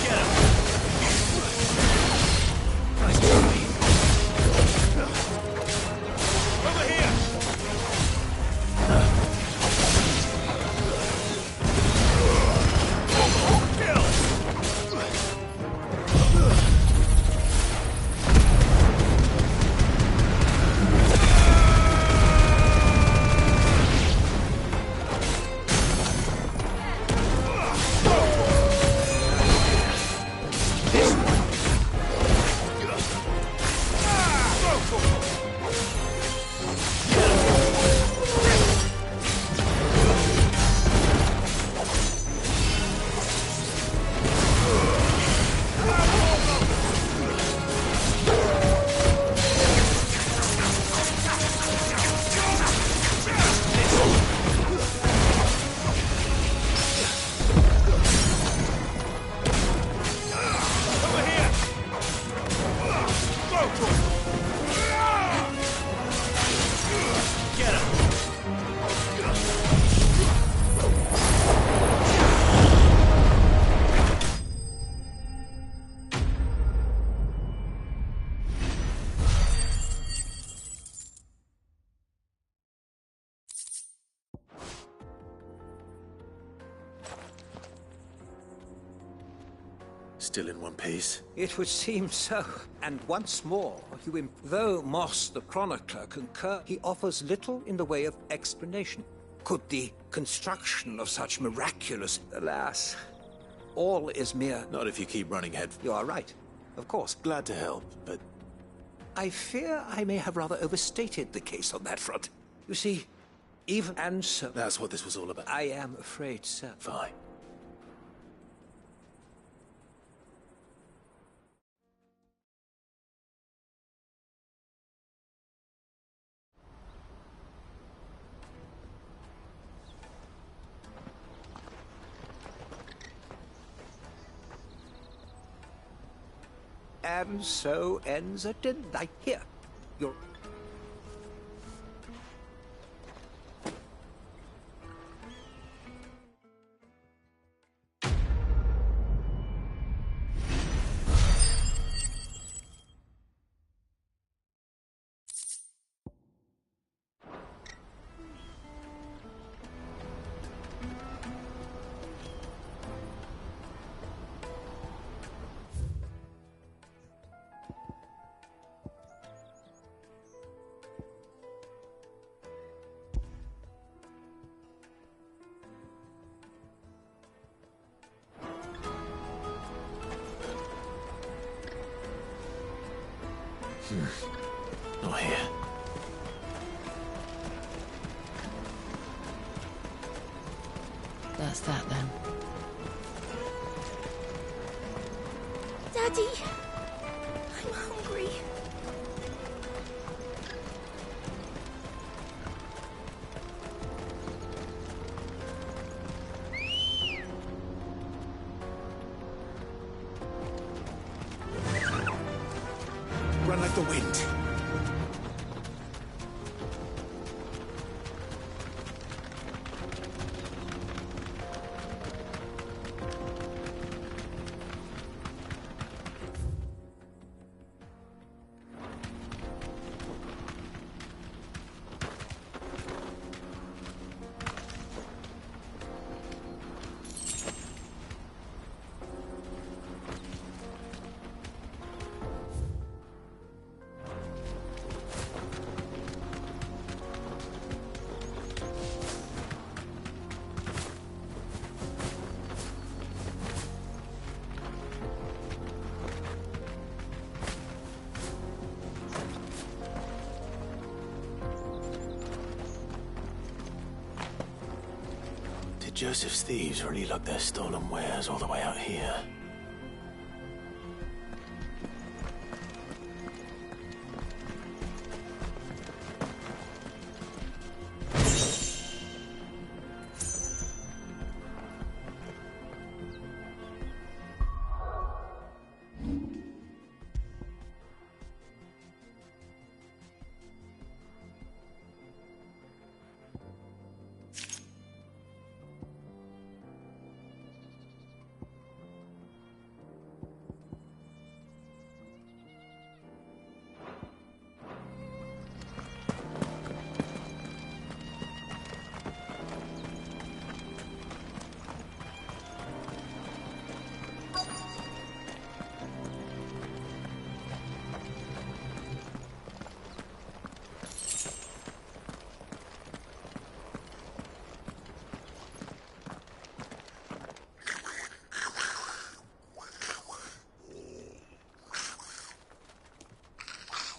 Get him! Nice try. Over here! Kill! Still in one piece? It would seem so. And once more, though Moss the Chronicler concur, he offers little in the way of explanation. Could the construction of such miraculous... Alas, all is mere... Not if you keep running head... You are right. Of course. Glad to help, but... I fear I may have rather overstated the case on that front. You see, even and so... That's what this was all about. I am afraid so. Fine. And so ends a delight. Here, you're... Not here. That's that then. Daddy! I'm hungry. Run like the wind. Joseph's thieves really lug their stolen wares all the way out here.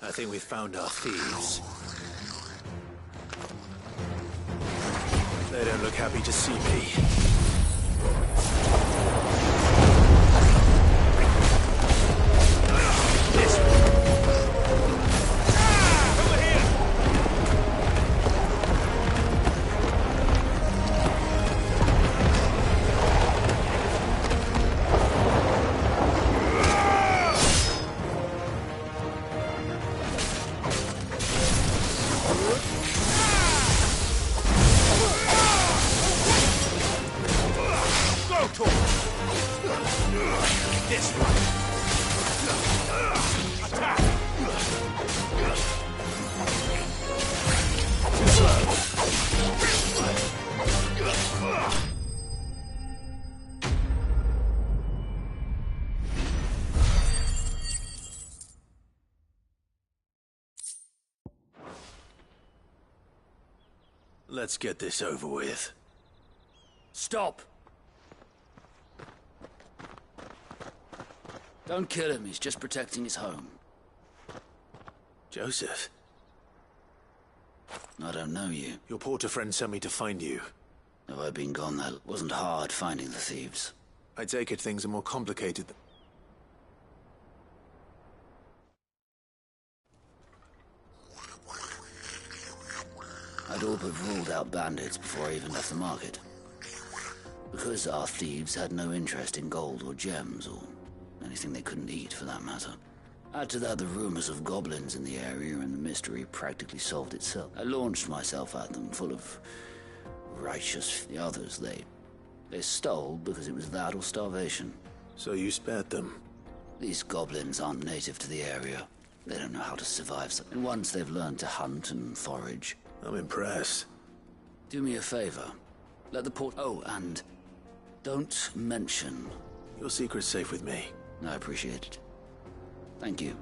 I think we found our thieves. They don't look happy to see me. Let's get this over with. Stop! Don't kill him, he's just protecting his home. Joseph? I don't know you. Your porter friend sent me to find you. Have I been gone that wasn't hard finding the thieves? I take it things are more complicated than... I'd all but ruled out bandits before I even left the market. Because our thieves had no interest in gold or gems, or anything they couldn't eat for that matter. Add to that the rumors of goblins in the area, and the mystery practically solved itself. I launched myself at them, full of righteous. The others, they stole because it was that or starvation. So you spared them? These goblins aren't native to the area. They don't know how to survive, and once they've learned to hunt and forage... I'm impressed. Do me a favor. Let the port... Oh, and don't mention... Your secret's safe with me. I appreciate it. Thank you.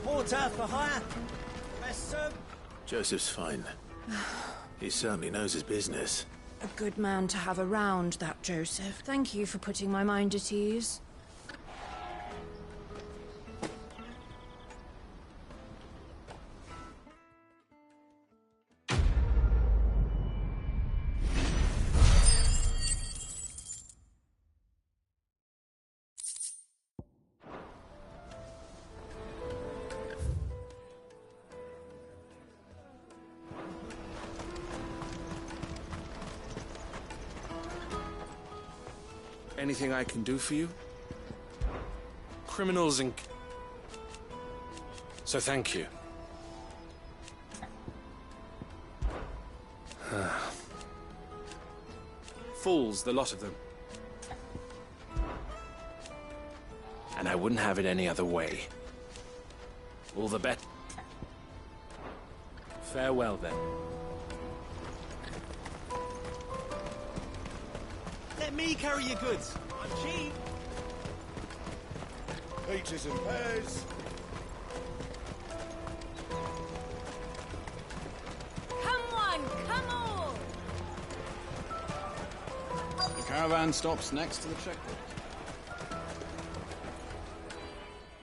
Porter for hire. Best served. Joseph's fine. He certainly knows his business. A good man to have around, that Joseph. Thank you for putting my mind at ease. Anything I can do for you? Criminals and... So thank you. Fools, the lot of them. And I wouldn't have it any other way. All the bet. Farewell, then. Let me carry your goods. I'm cheap. Peaches and pears. Come on, come on! The caravan stops next to the checkpoint.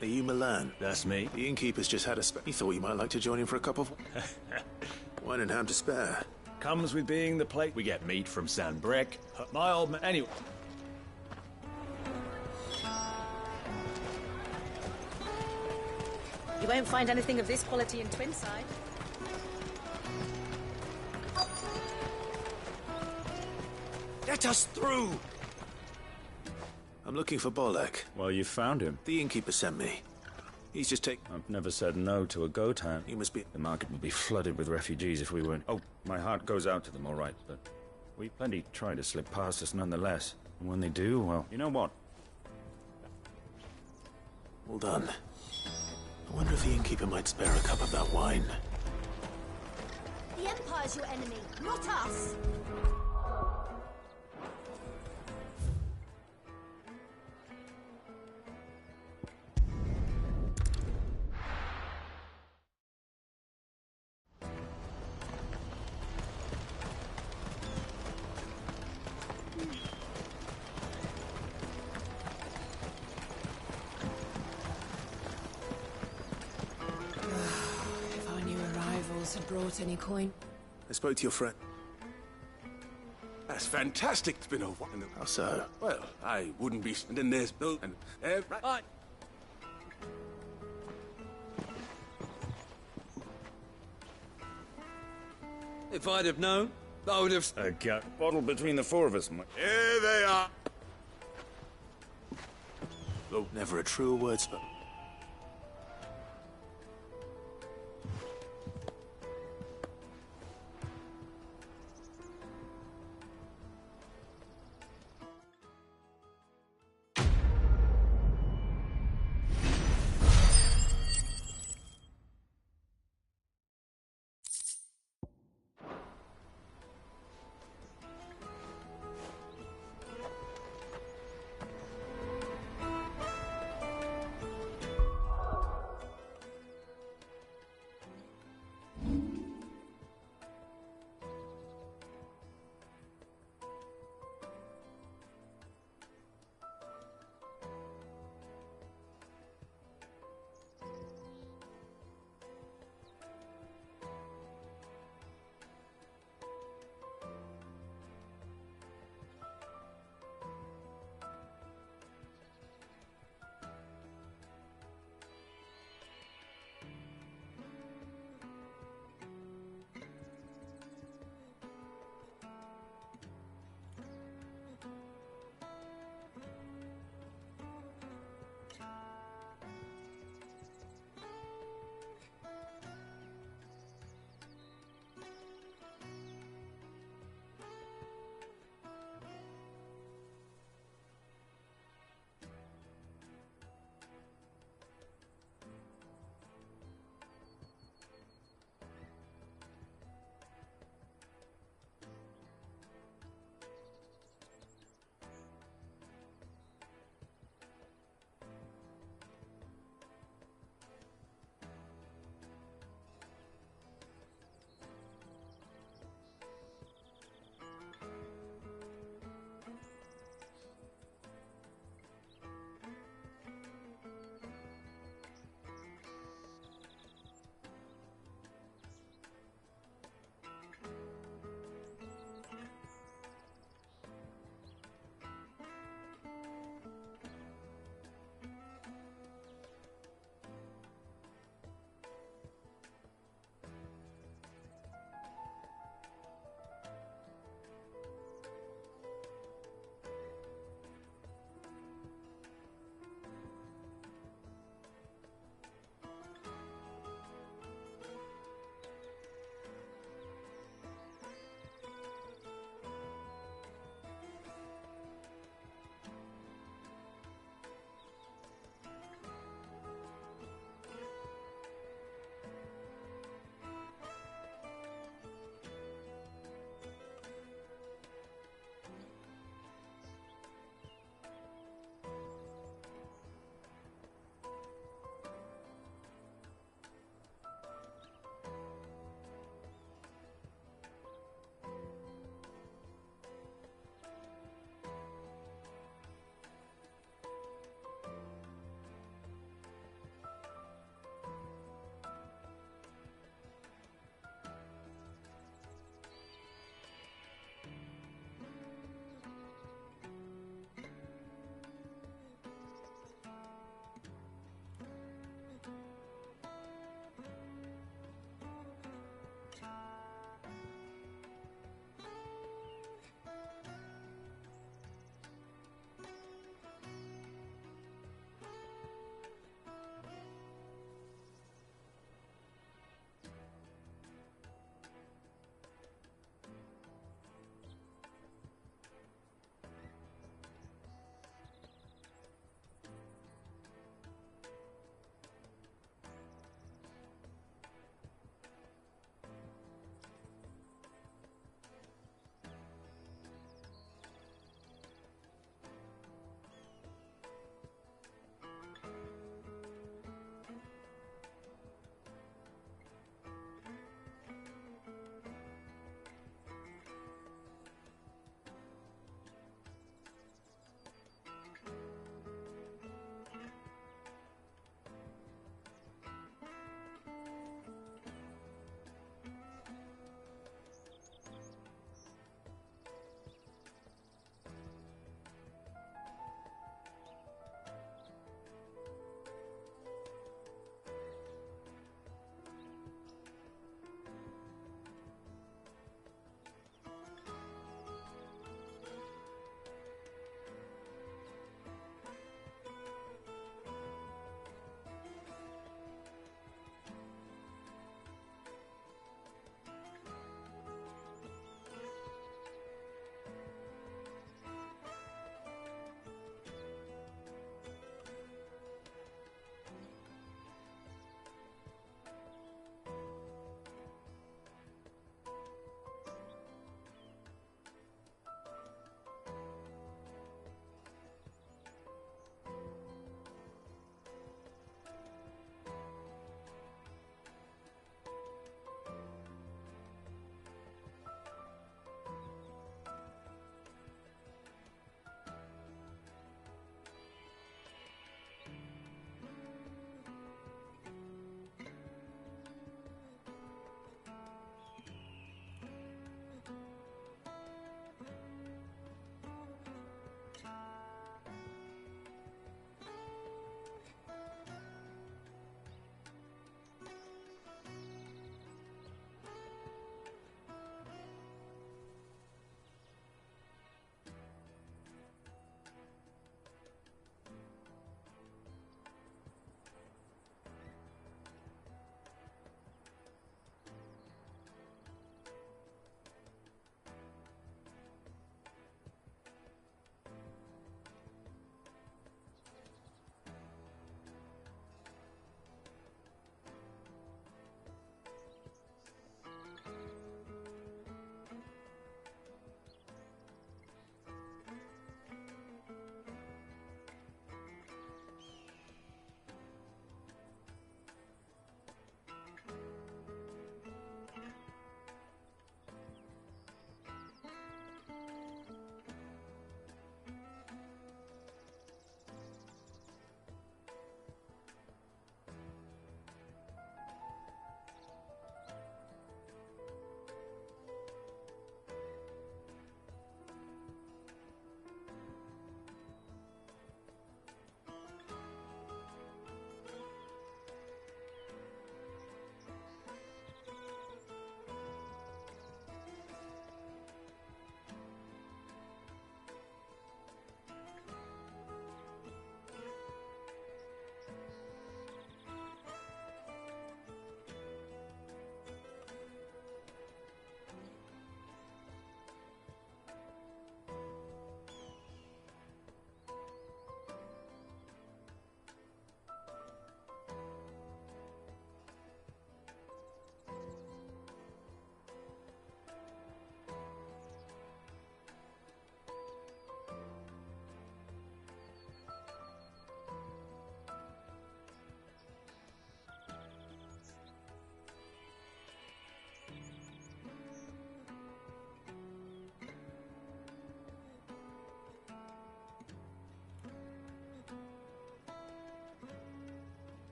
Are you Milan? That's me. The innkeeper's just had a He thought you might like to join him for a cup of... wine and ham to spare. Comes with being the plate. We get meat from San Brick. My old man... Anyway. You won't find anything of this quality in Twinside. Let us through! I'm looking for Bolek. Well, you found him. The innkeeper sent me. He's just I've never said no to a goat hound. You must be... The market would be flooded with refugees if we weren't... Oh, my heart goes out to them, all right, but... We plenty try to slip past us nonetheless. And when they do, well, you know what? Well done. I wonder if the innkeeper might spare a cup of that wine. The Empire's your enemy, not us! Had brought any coin. I spoke to your friend. That's fantastic. It's been a while. How so? Well, I wouldn't be... And then there's Bill and... right. If I'd have known, I would have... A bottle between the four of us. Here they are. Oh, never a truer word spoken.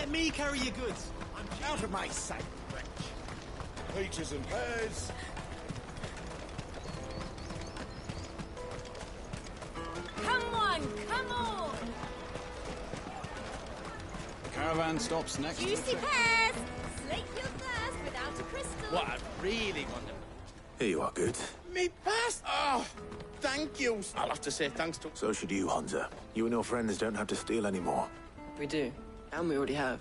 Let me carry your goods. I'm Out of my sight, wretch. Peaches and pears. Come on, come on! The caravan stops next to the Juicy checkpoint. pears! Slake your thirst without a crystal. What a really wonderful. Here you are, Goods. Me pass? Oh, thank you. I'll have to say thanks to... So should you, Hansa. You and your friends don't have to steal anymore. We do, and we already have.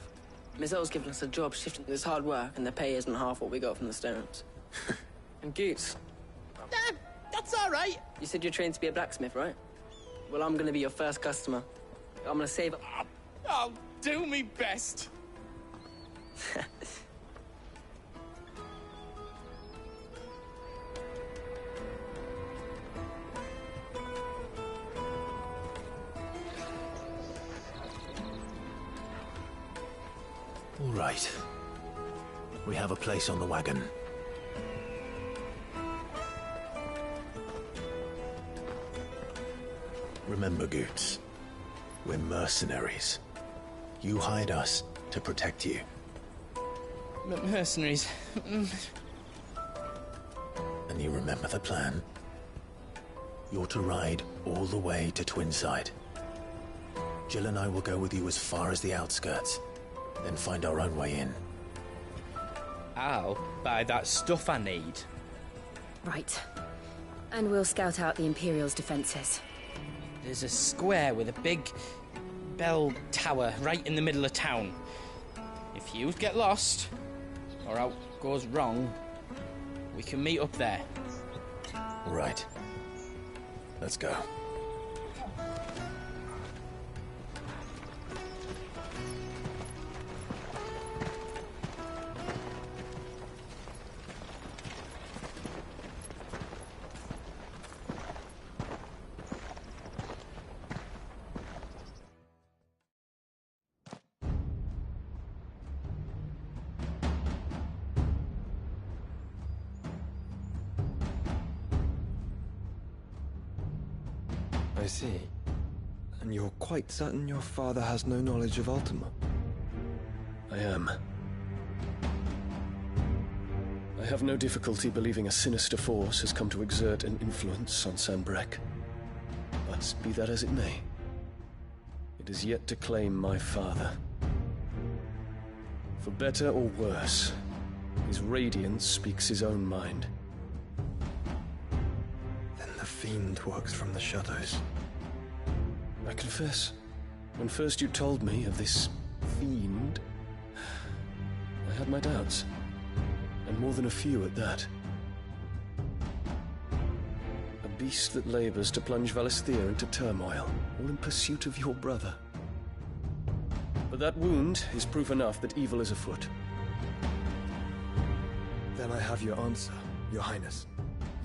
Mizelle's given us a job shifting this hard work, and the pay isn't half what we got from the stones. And Goots, That's all right. you said you're trained to be a blacksmith, right? Well, I'm gonna be your first customer. I'm gonna save up. I'll do me best. All right. We have a place on the wagon. Remember, Goots, we're mercenaries. You hired us to protect you. Mercenaries. And you remember the plan? You're to ride all the way to Twinside. Jill and I will go with you as far as the outskirts, then find our own way in. I'll buy that stuff I need. Right. And we'll scout out the Imperial's defenses. There's a square with a big bell tower right in the middle of town. If you get lost, or out goes wrong, we can meet up there. All right. Let's go. I see. And you're quite certain your father has no knowledge of Ultima? I am. I have no difficulty believing a sinister force has come to exert an influence on Sanbreque. But be that as it may, it is yet to claim my father. For better or worse, his radiance speaks his own mind. Then the fiend works from the shadows. I confess, when first you told me of this fiend, I had my doubts, and more than a few at that. A beast that labors to plunge Valisthea into turmoil, all in pursuit of your brother. But that wound is proof enough that evil is afoot. Then I have your answer, Your Highness.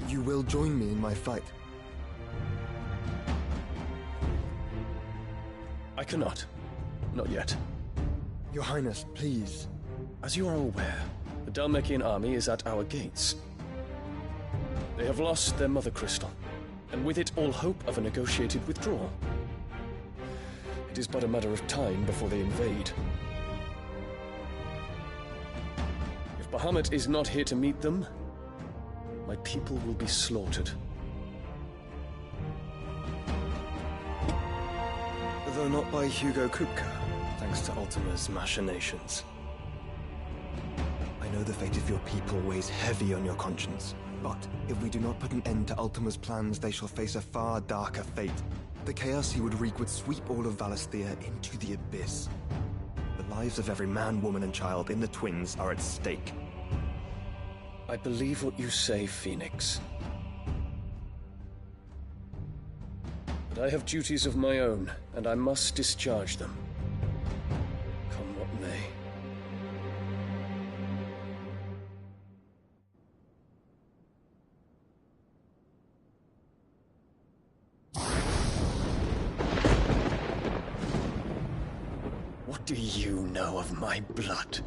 You will join me in my fight. I cannot. Not yet. Your Highness, please. As you are aware, the Dhalmekian army is at our gates. They have lost their mother crystal, and with it all hope of a negotiated withdrawal. It is but a matter of time before they invade. If Bahamut is not here to meet them, my people will be slaughtered. Though not by Hugo Kupka, thanks to Ultima's machinations. I know the fate of your people weighs heavy on your conscience, but if we do not put an end to Ultima's plans, they shall face a far darker fate. The chaos he would wreak would sweep all of Valisthea into the abyss. The lives of every man, woman, and child in the Twins are at stake. I believe what you say, Phoenix. But I have duties of my own, and I must discharge them. Come what may. What do you know of my blood?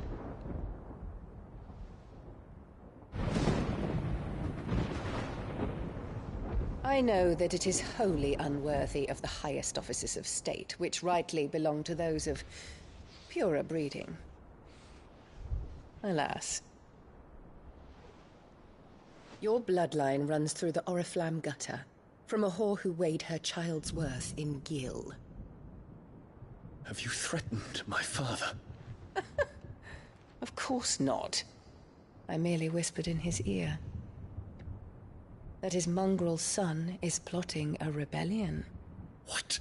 I know that it is wholly unworthy of the highest offices of state, which rightly belong to those of purer breeding. Alas. Your bloodline runs through the Oriflamme gutter, from a whore who weighed her child's worth in Gil. Have you threatened my father? Of course not. I merely whispered in his ear that his mongrel son is plotting a rebellion. What?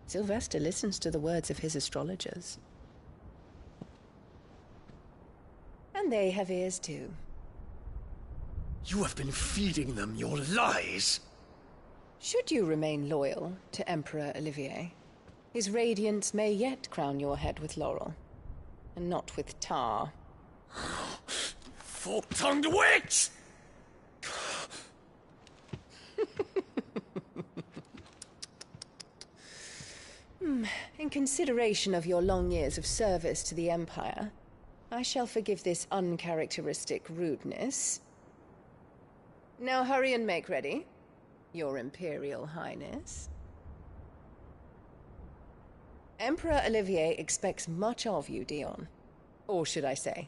Sylvester listens to the words of his astrologers. And they have ears too. You have been feeding them your lies! Should you remain loyal to Emperor Olivier, his radiance may yet crown your head with laurel, and not with tar. Fork-tongued witch! In consideration of your long years of service to the Empire, I shall forgive this uncharacteristic rudeness. Now hurry and make ready, Your Imperial Highness. Emperor Olivier expects much of you, Dion. Or should I say,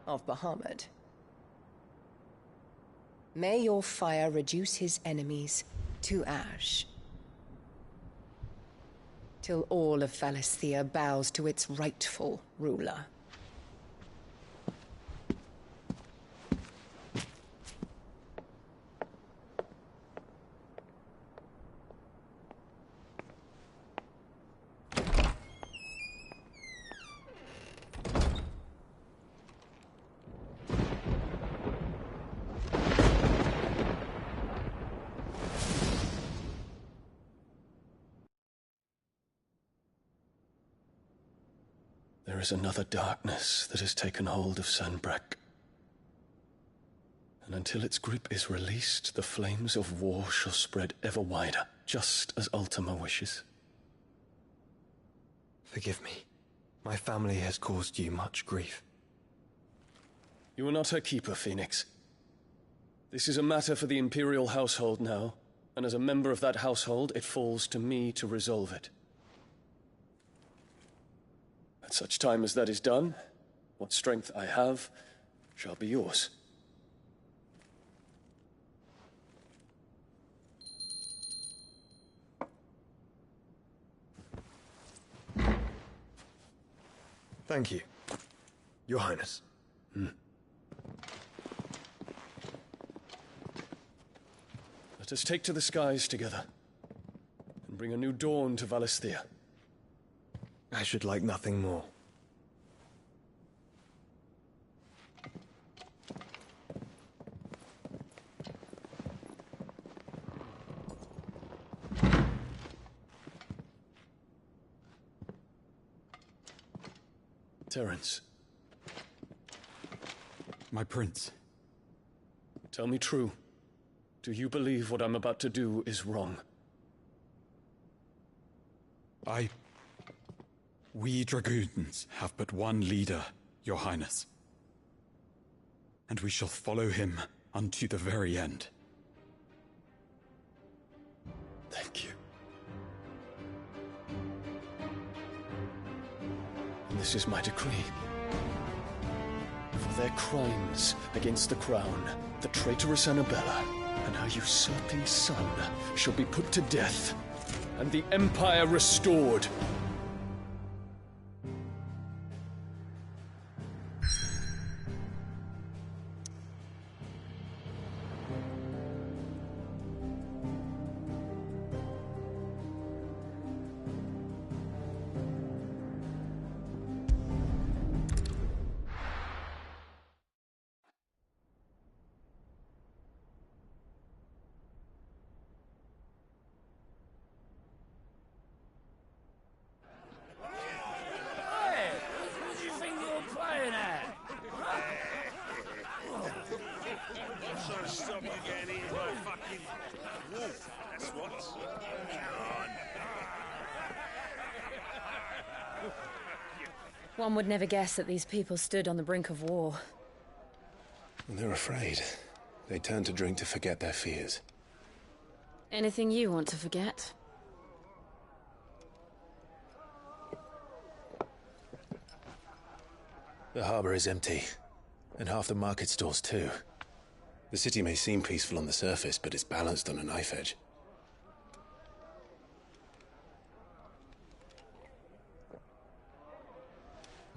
of Bahamut. May your fire reduce his enemies to ash, till all of Valisthea bows to its rightful ruler. There is another darkness that has taken hold of Sanbreque. And until its grip is released, the flames of war shall spread ever wider, just as Ultima wishes. Forgive me. My family has caused you much grief. You are not her keeper, Phoenix. This is a matter for the Imperial household now, and as a member of that household, it falls to me to resolve it. At such time as that is done, what strength I have shall be yours. Thank you, Your Highness. Let us take to the skies together, and bring a new dawn to Valisthea. I should like nothing more. Terence. My prince. Tell me true. Do you believe what I'm about to do is wrong? We dragoons have but one leader, Your Highness. And we shall follow him unto the very end. Thank you. And this is my decree. For their crimes against the crown, the traitorous Annabella and her usurping son shall be put to death, and the Empire restored. One would never guess that these people stood on the brink of war. They're afraid. They turn to drink to forget their fears. Anything you want to forget? The harbor is empty, and half the market stalls too. The city may seem peaceful on the surface, but it's balanced on a knife edge.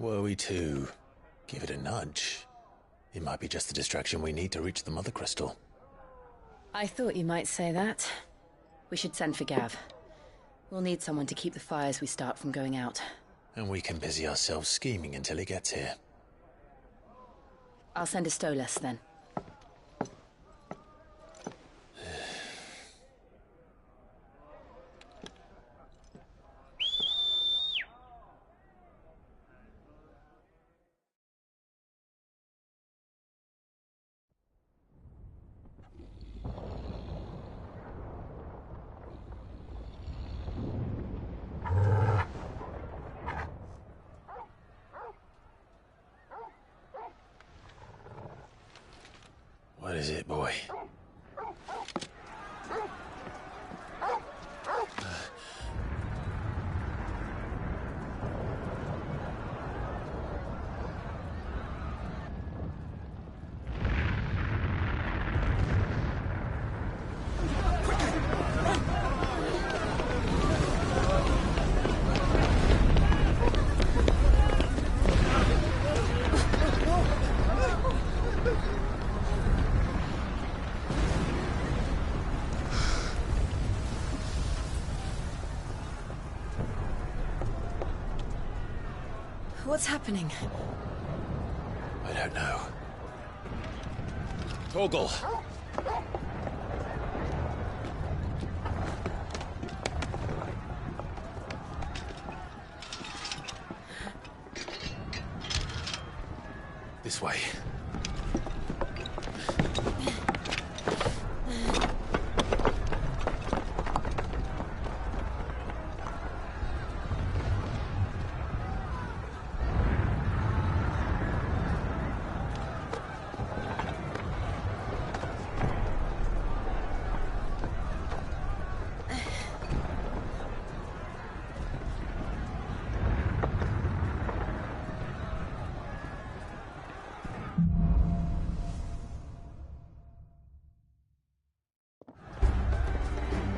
Were we to give it a nudge, it might be just the distraction we need to reach the Mother Crystal. I thought you might say that. We should send for Gav. We'll need someone to keep the fires we start from going out. And we can busy ourselves scheming until he gets here. I'll send a Stolas then. What is it, boy? What's happening? I don't know. Torgal! This way.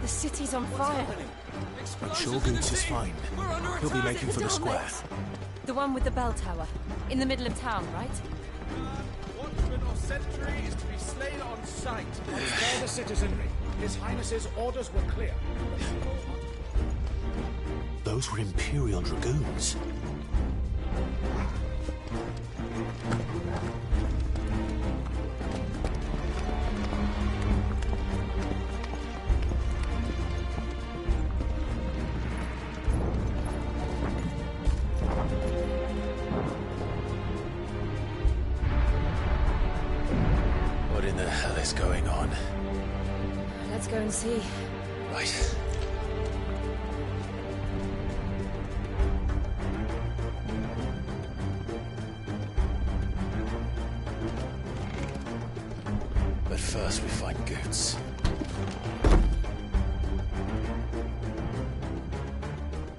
The city's on fire. I'm sure Goots is fine. He'll be making for the square. The one with the bell tower. In the middle of town, right? Watchman or sentry is to be slain on sight. Spare the citizenry. His Highness's orders were clear. Those were Imperial Dragoons. What in the hell is going on? Let's go and see. Right. But first we find Goots.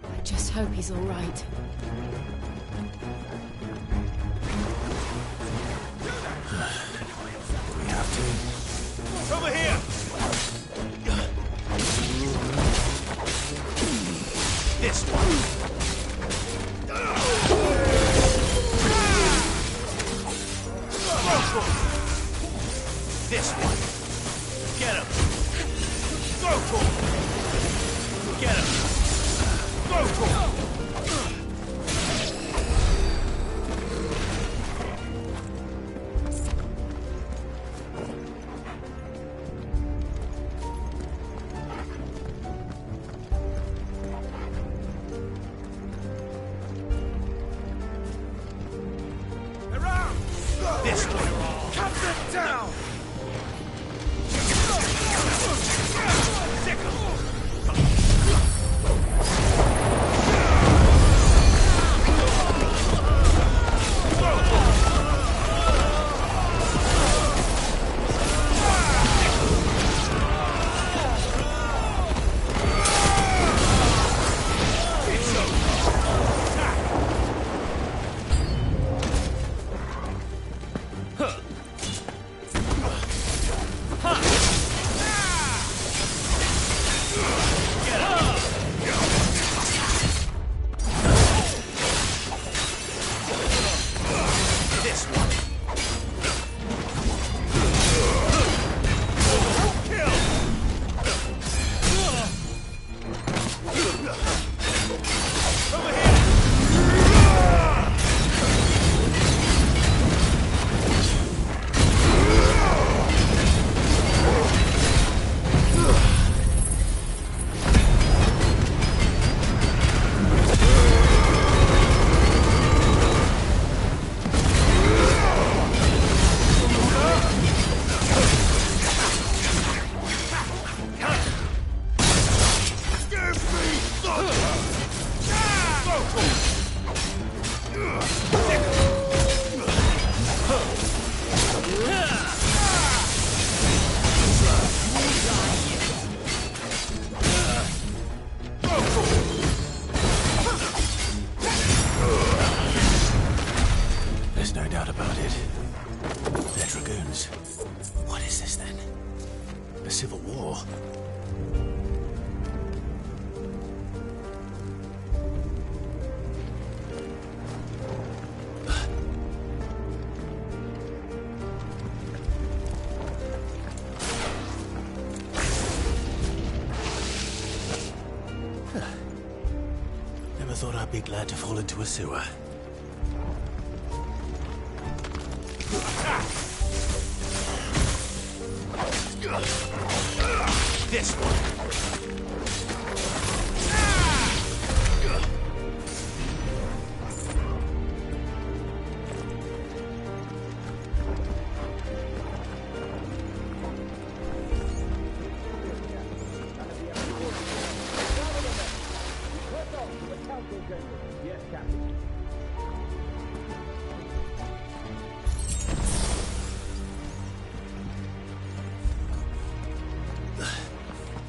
I just hope he's all right. We have to. Over here! This one. This one. Get him. Go for him. Get him. Go for him. Around! This one. Cut them down! There's no doubt about it. They're Dragoons. What is this then? A civil war? Never thought I'd be glad to fall into a sewer. This one.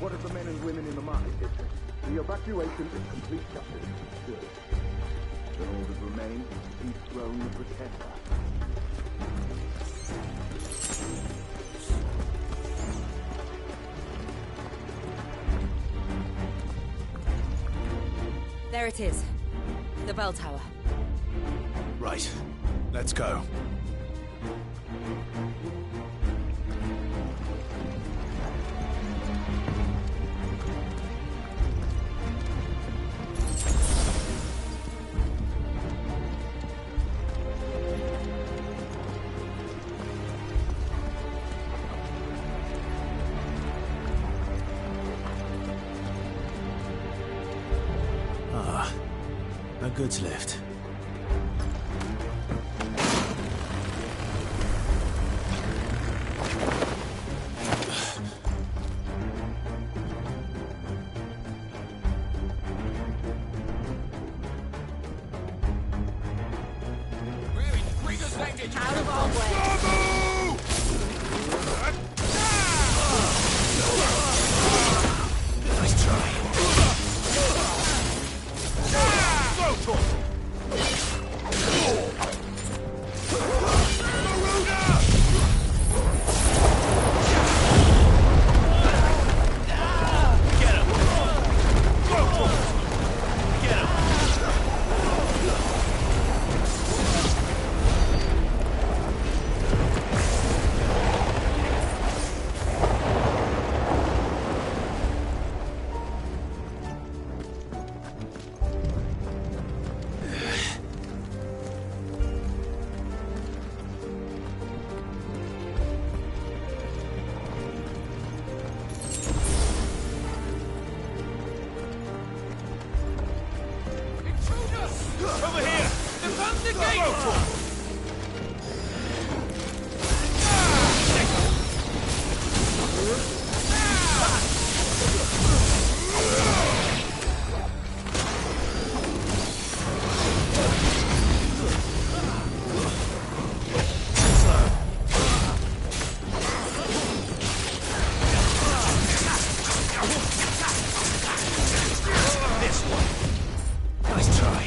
What of the men and women in the market district? The evacuation is complete, Captain. Good. The orders remain. Each throne the protector. There it is. The bell tower. Right. Let's go. A goods lift. Out of our way. Nice try. Over here! Defend the gate! This one. Nice try.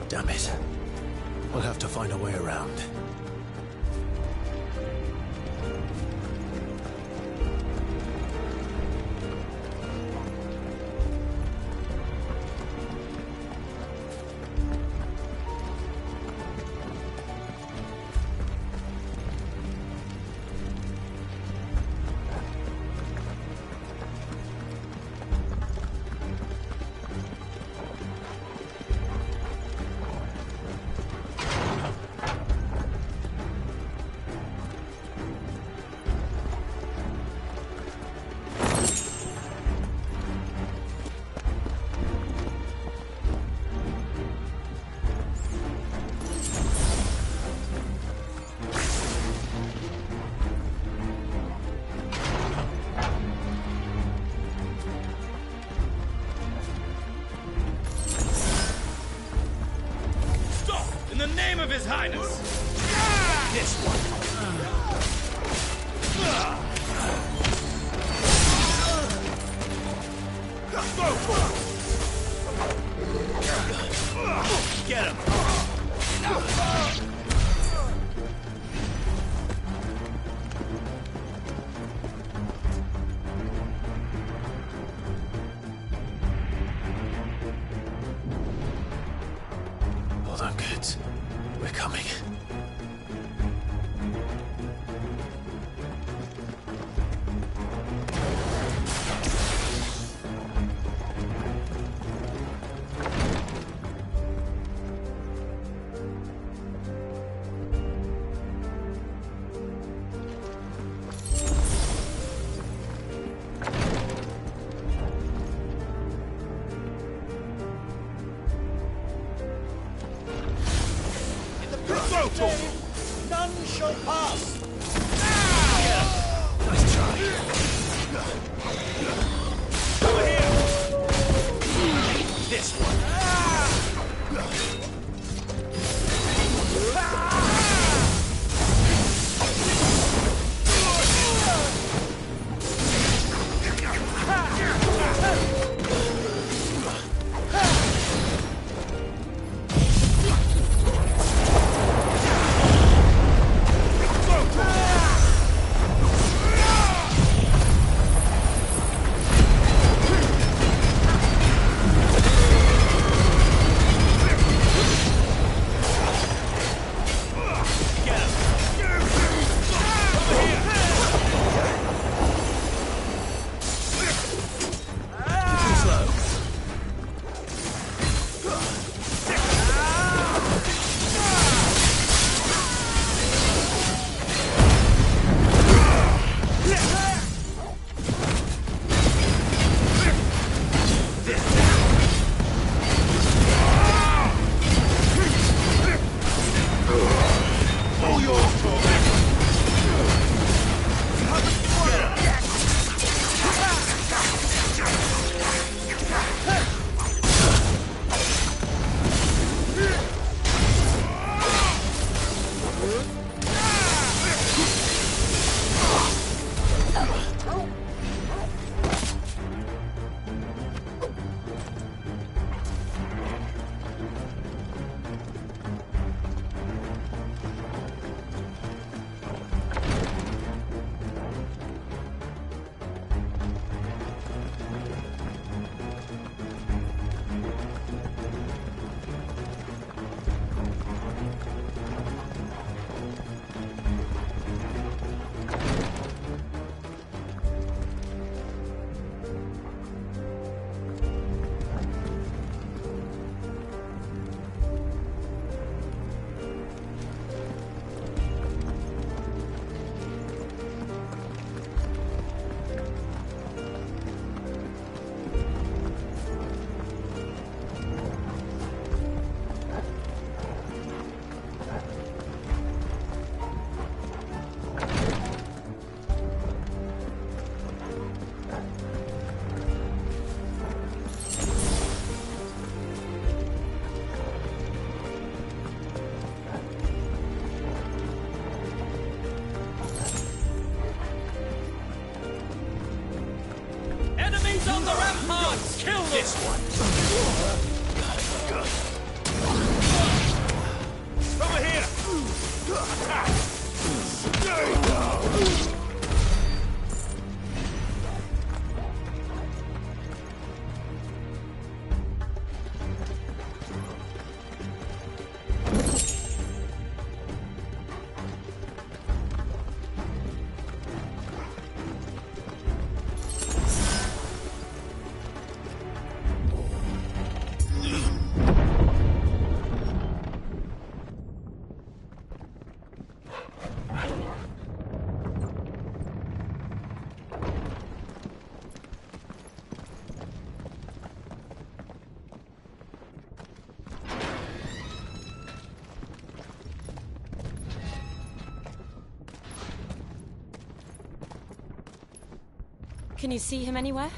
Damn it. We'll have to find a way around. His Highness! This one! Get him! Hold on, kids. We're coming. None shall pass! Nice try. Over here! This one! On the ramparts! Kill this one! Can you see him anywhere?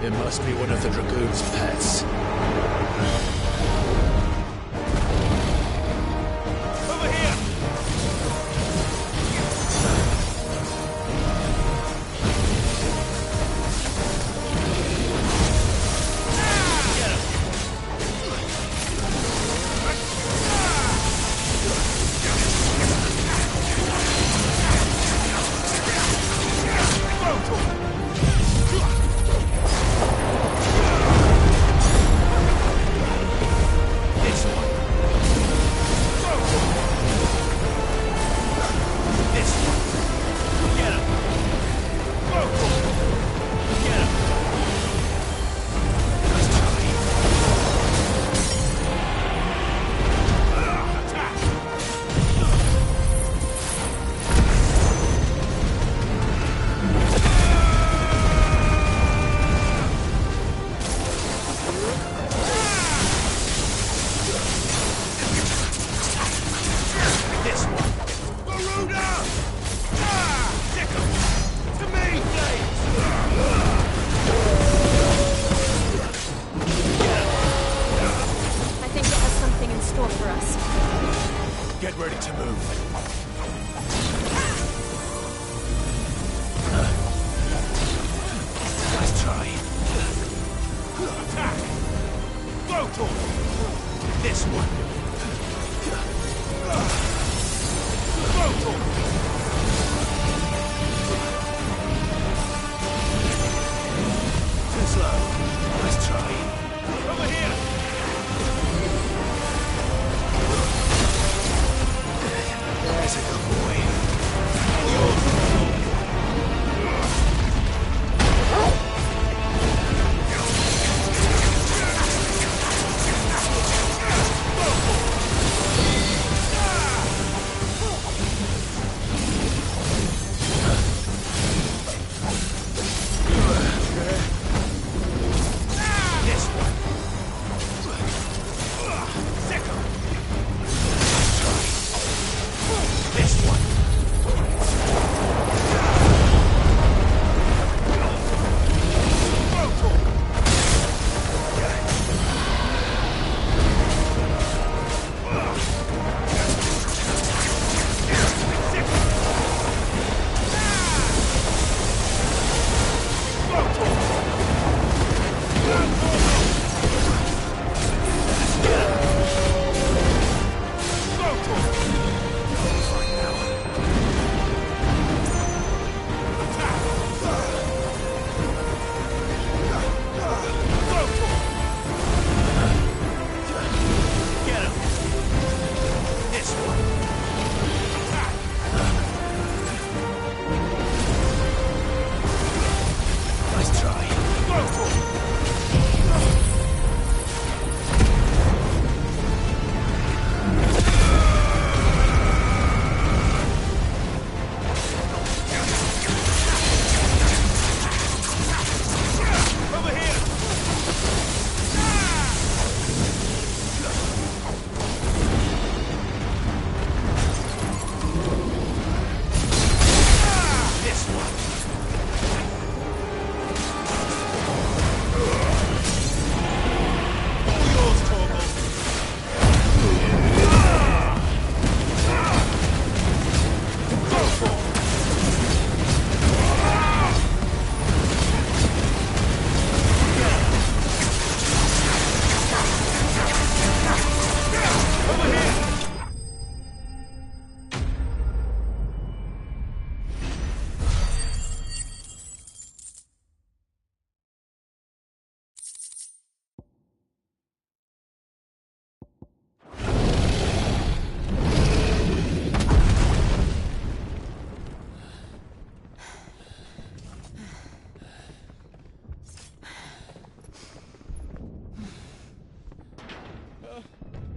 It must be one of the Dragoon's pets. Over here!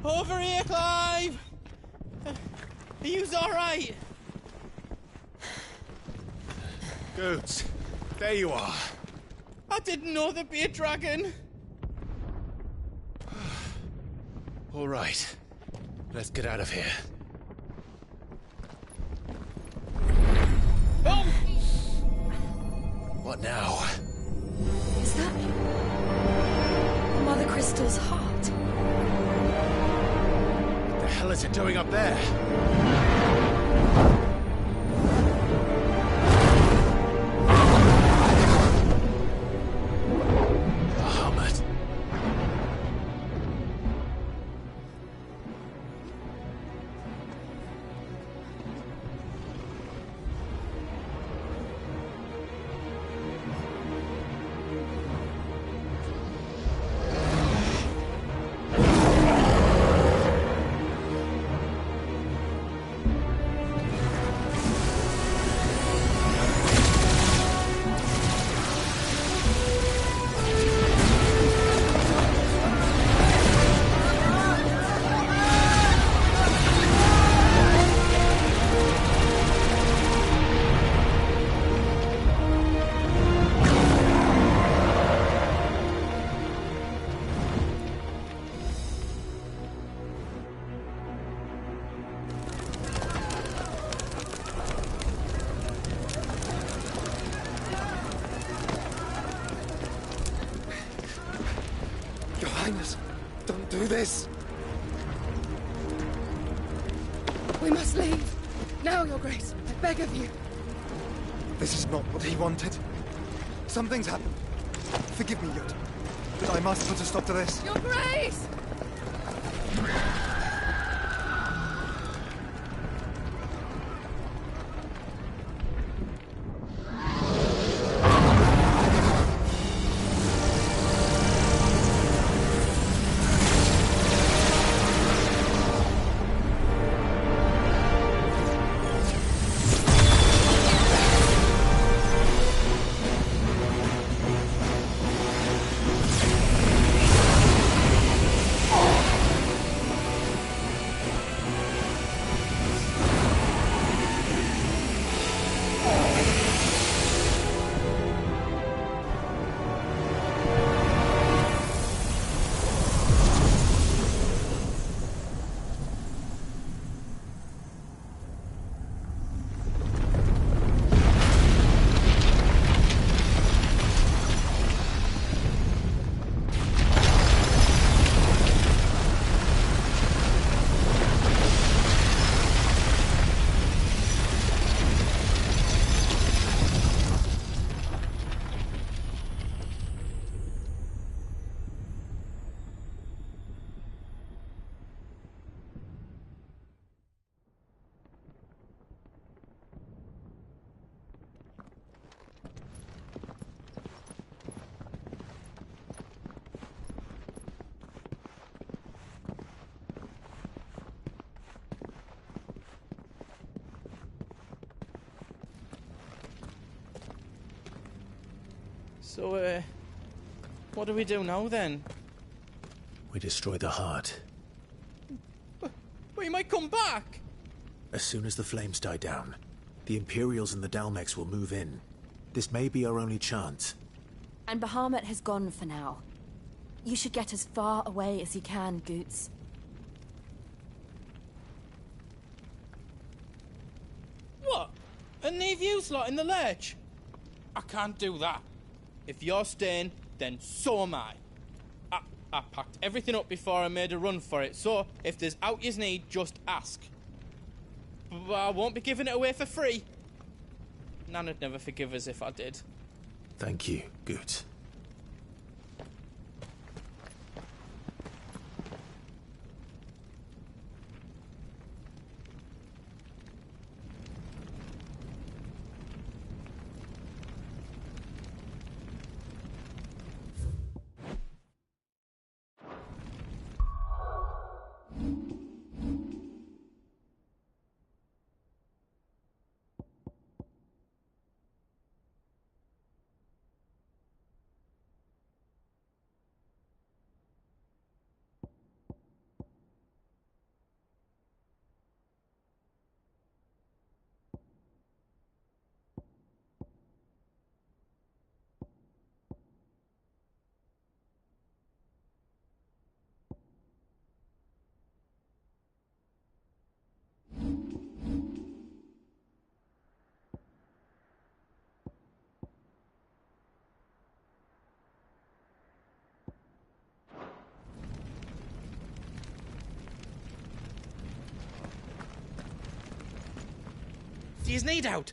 Over here, Clive! Are you alright? Goods, there you are. I didn't know there'd be a dragon. All right, let's get out of here. Oh! What now? Is that Mother Crystal's heart? What the hell is it doing up there? Bahamut. Your Highness, don't do this. We must leave. Now, Your Grace. I beg of you. This is not what he wanted. Something's happened. Forgive me, Yoda, but I must put a stop to this. Your Grace! So, what do we do now, then? We destroy the heart. But he might come back! As soon as the flames die down, the Imperials and the Dalmex will move in. This may be our only chance. And Bahamut has gone for now. You should get as far away as you can, Goots. What? And leave you lot in the lurch? I can't do that. If you're staying, then so am I. I packed everything up before I made a run for it, so if there's out you need, just ask. But I won't be giving it away for free. Nana'd never forgive us if I did. Thank you, Goots. do you need out?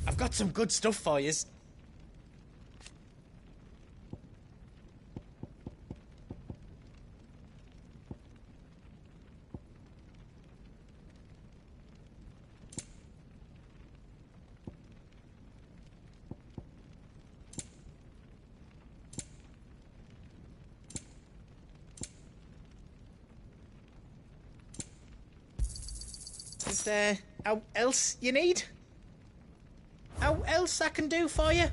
I've got some good stuff for yous. Is there aught else you need? Aught else I can do for you?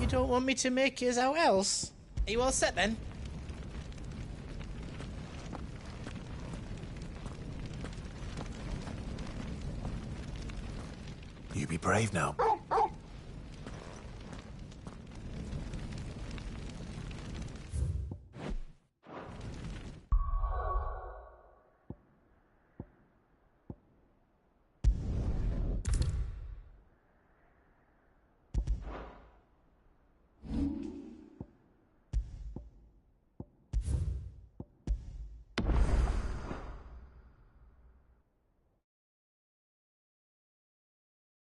You don't want me to make yours out else? Are you all set then? You be brave now.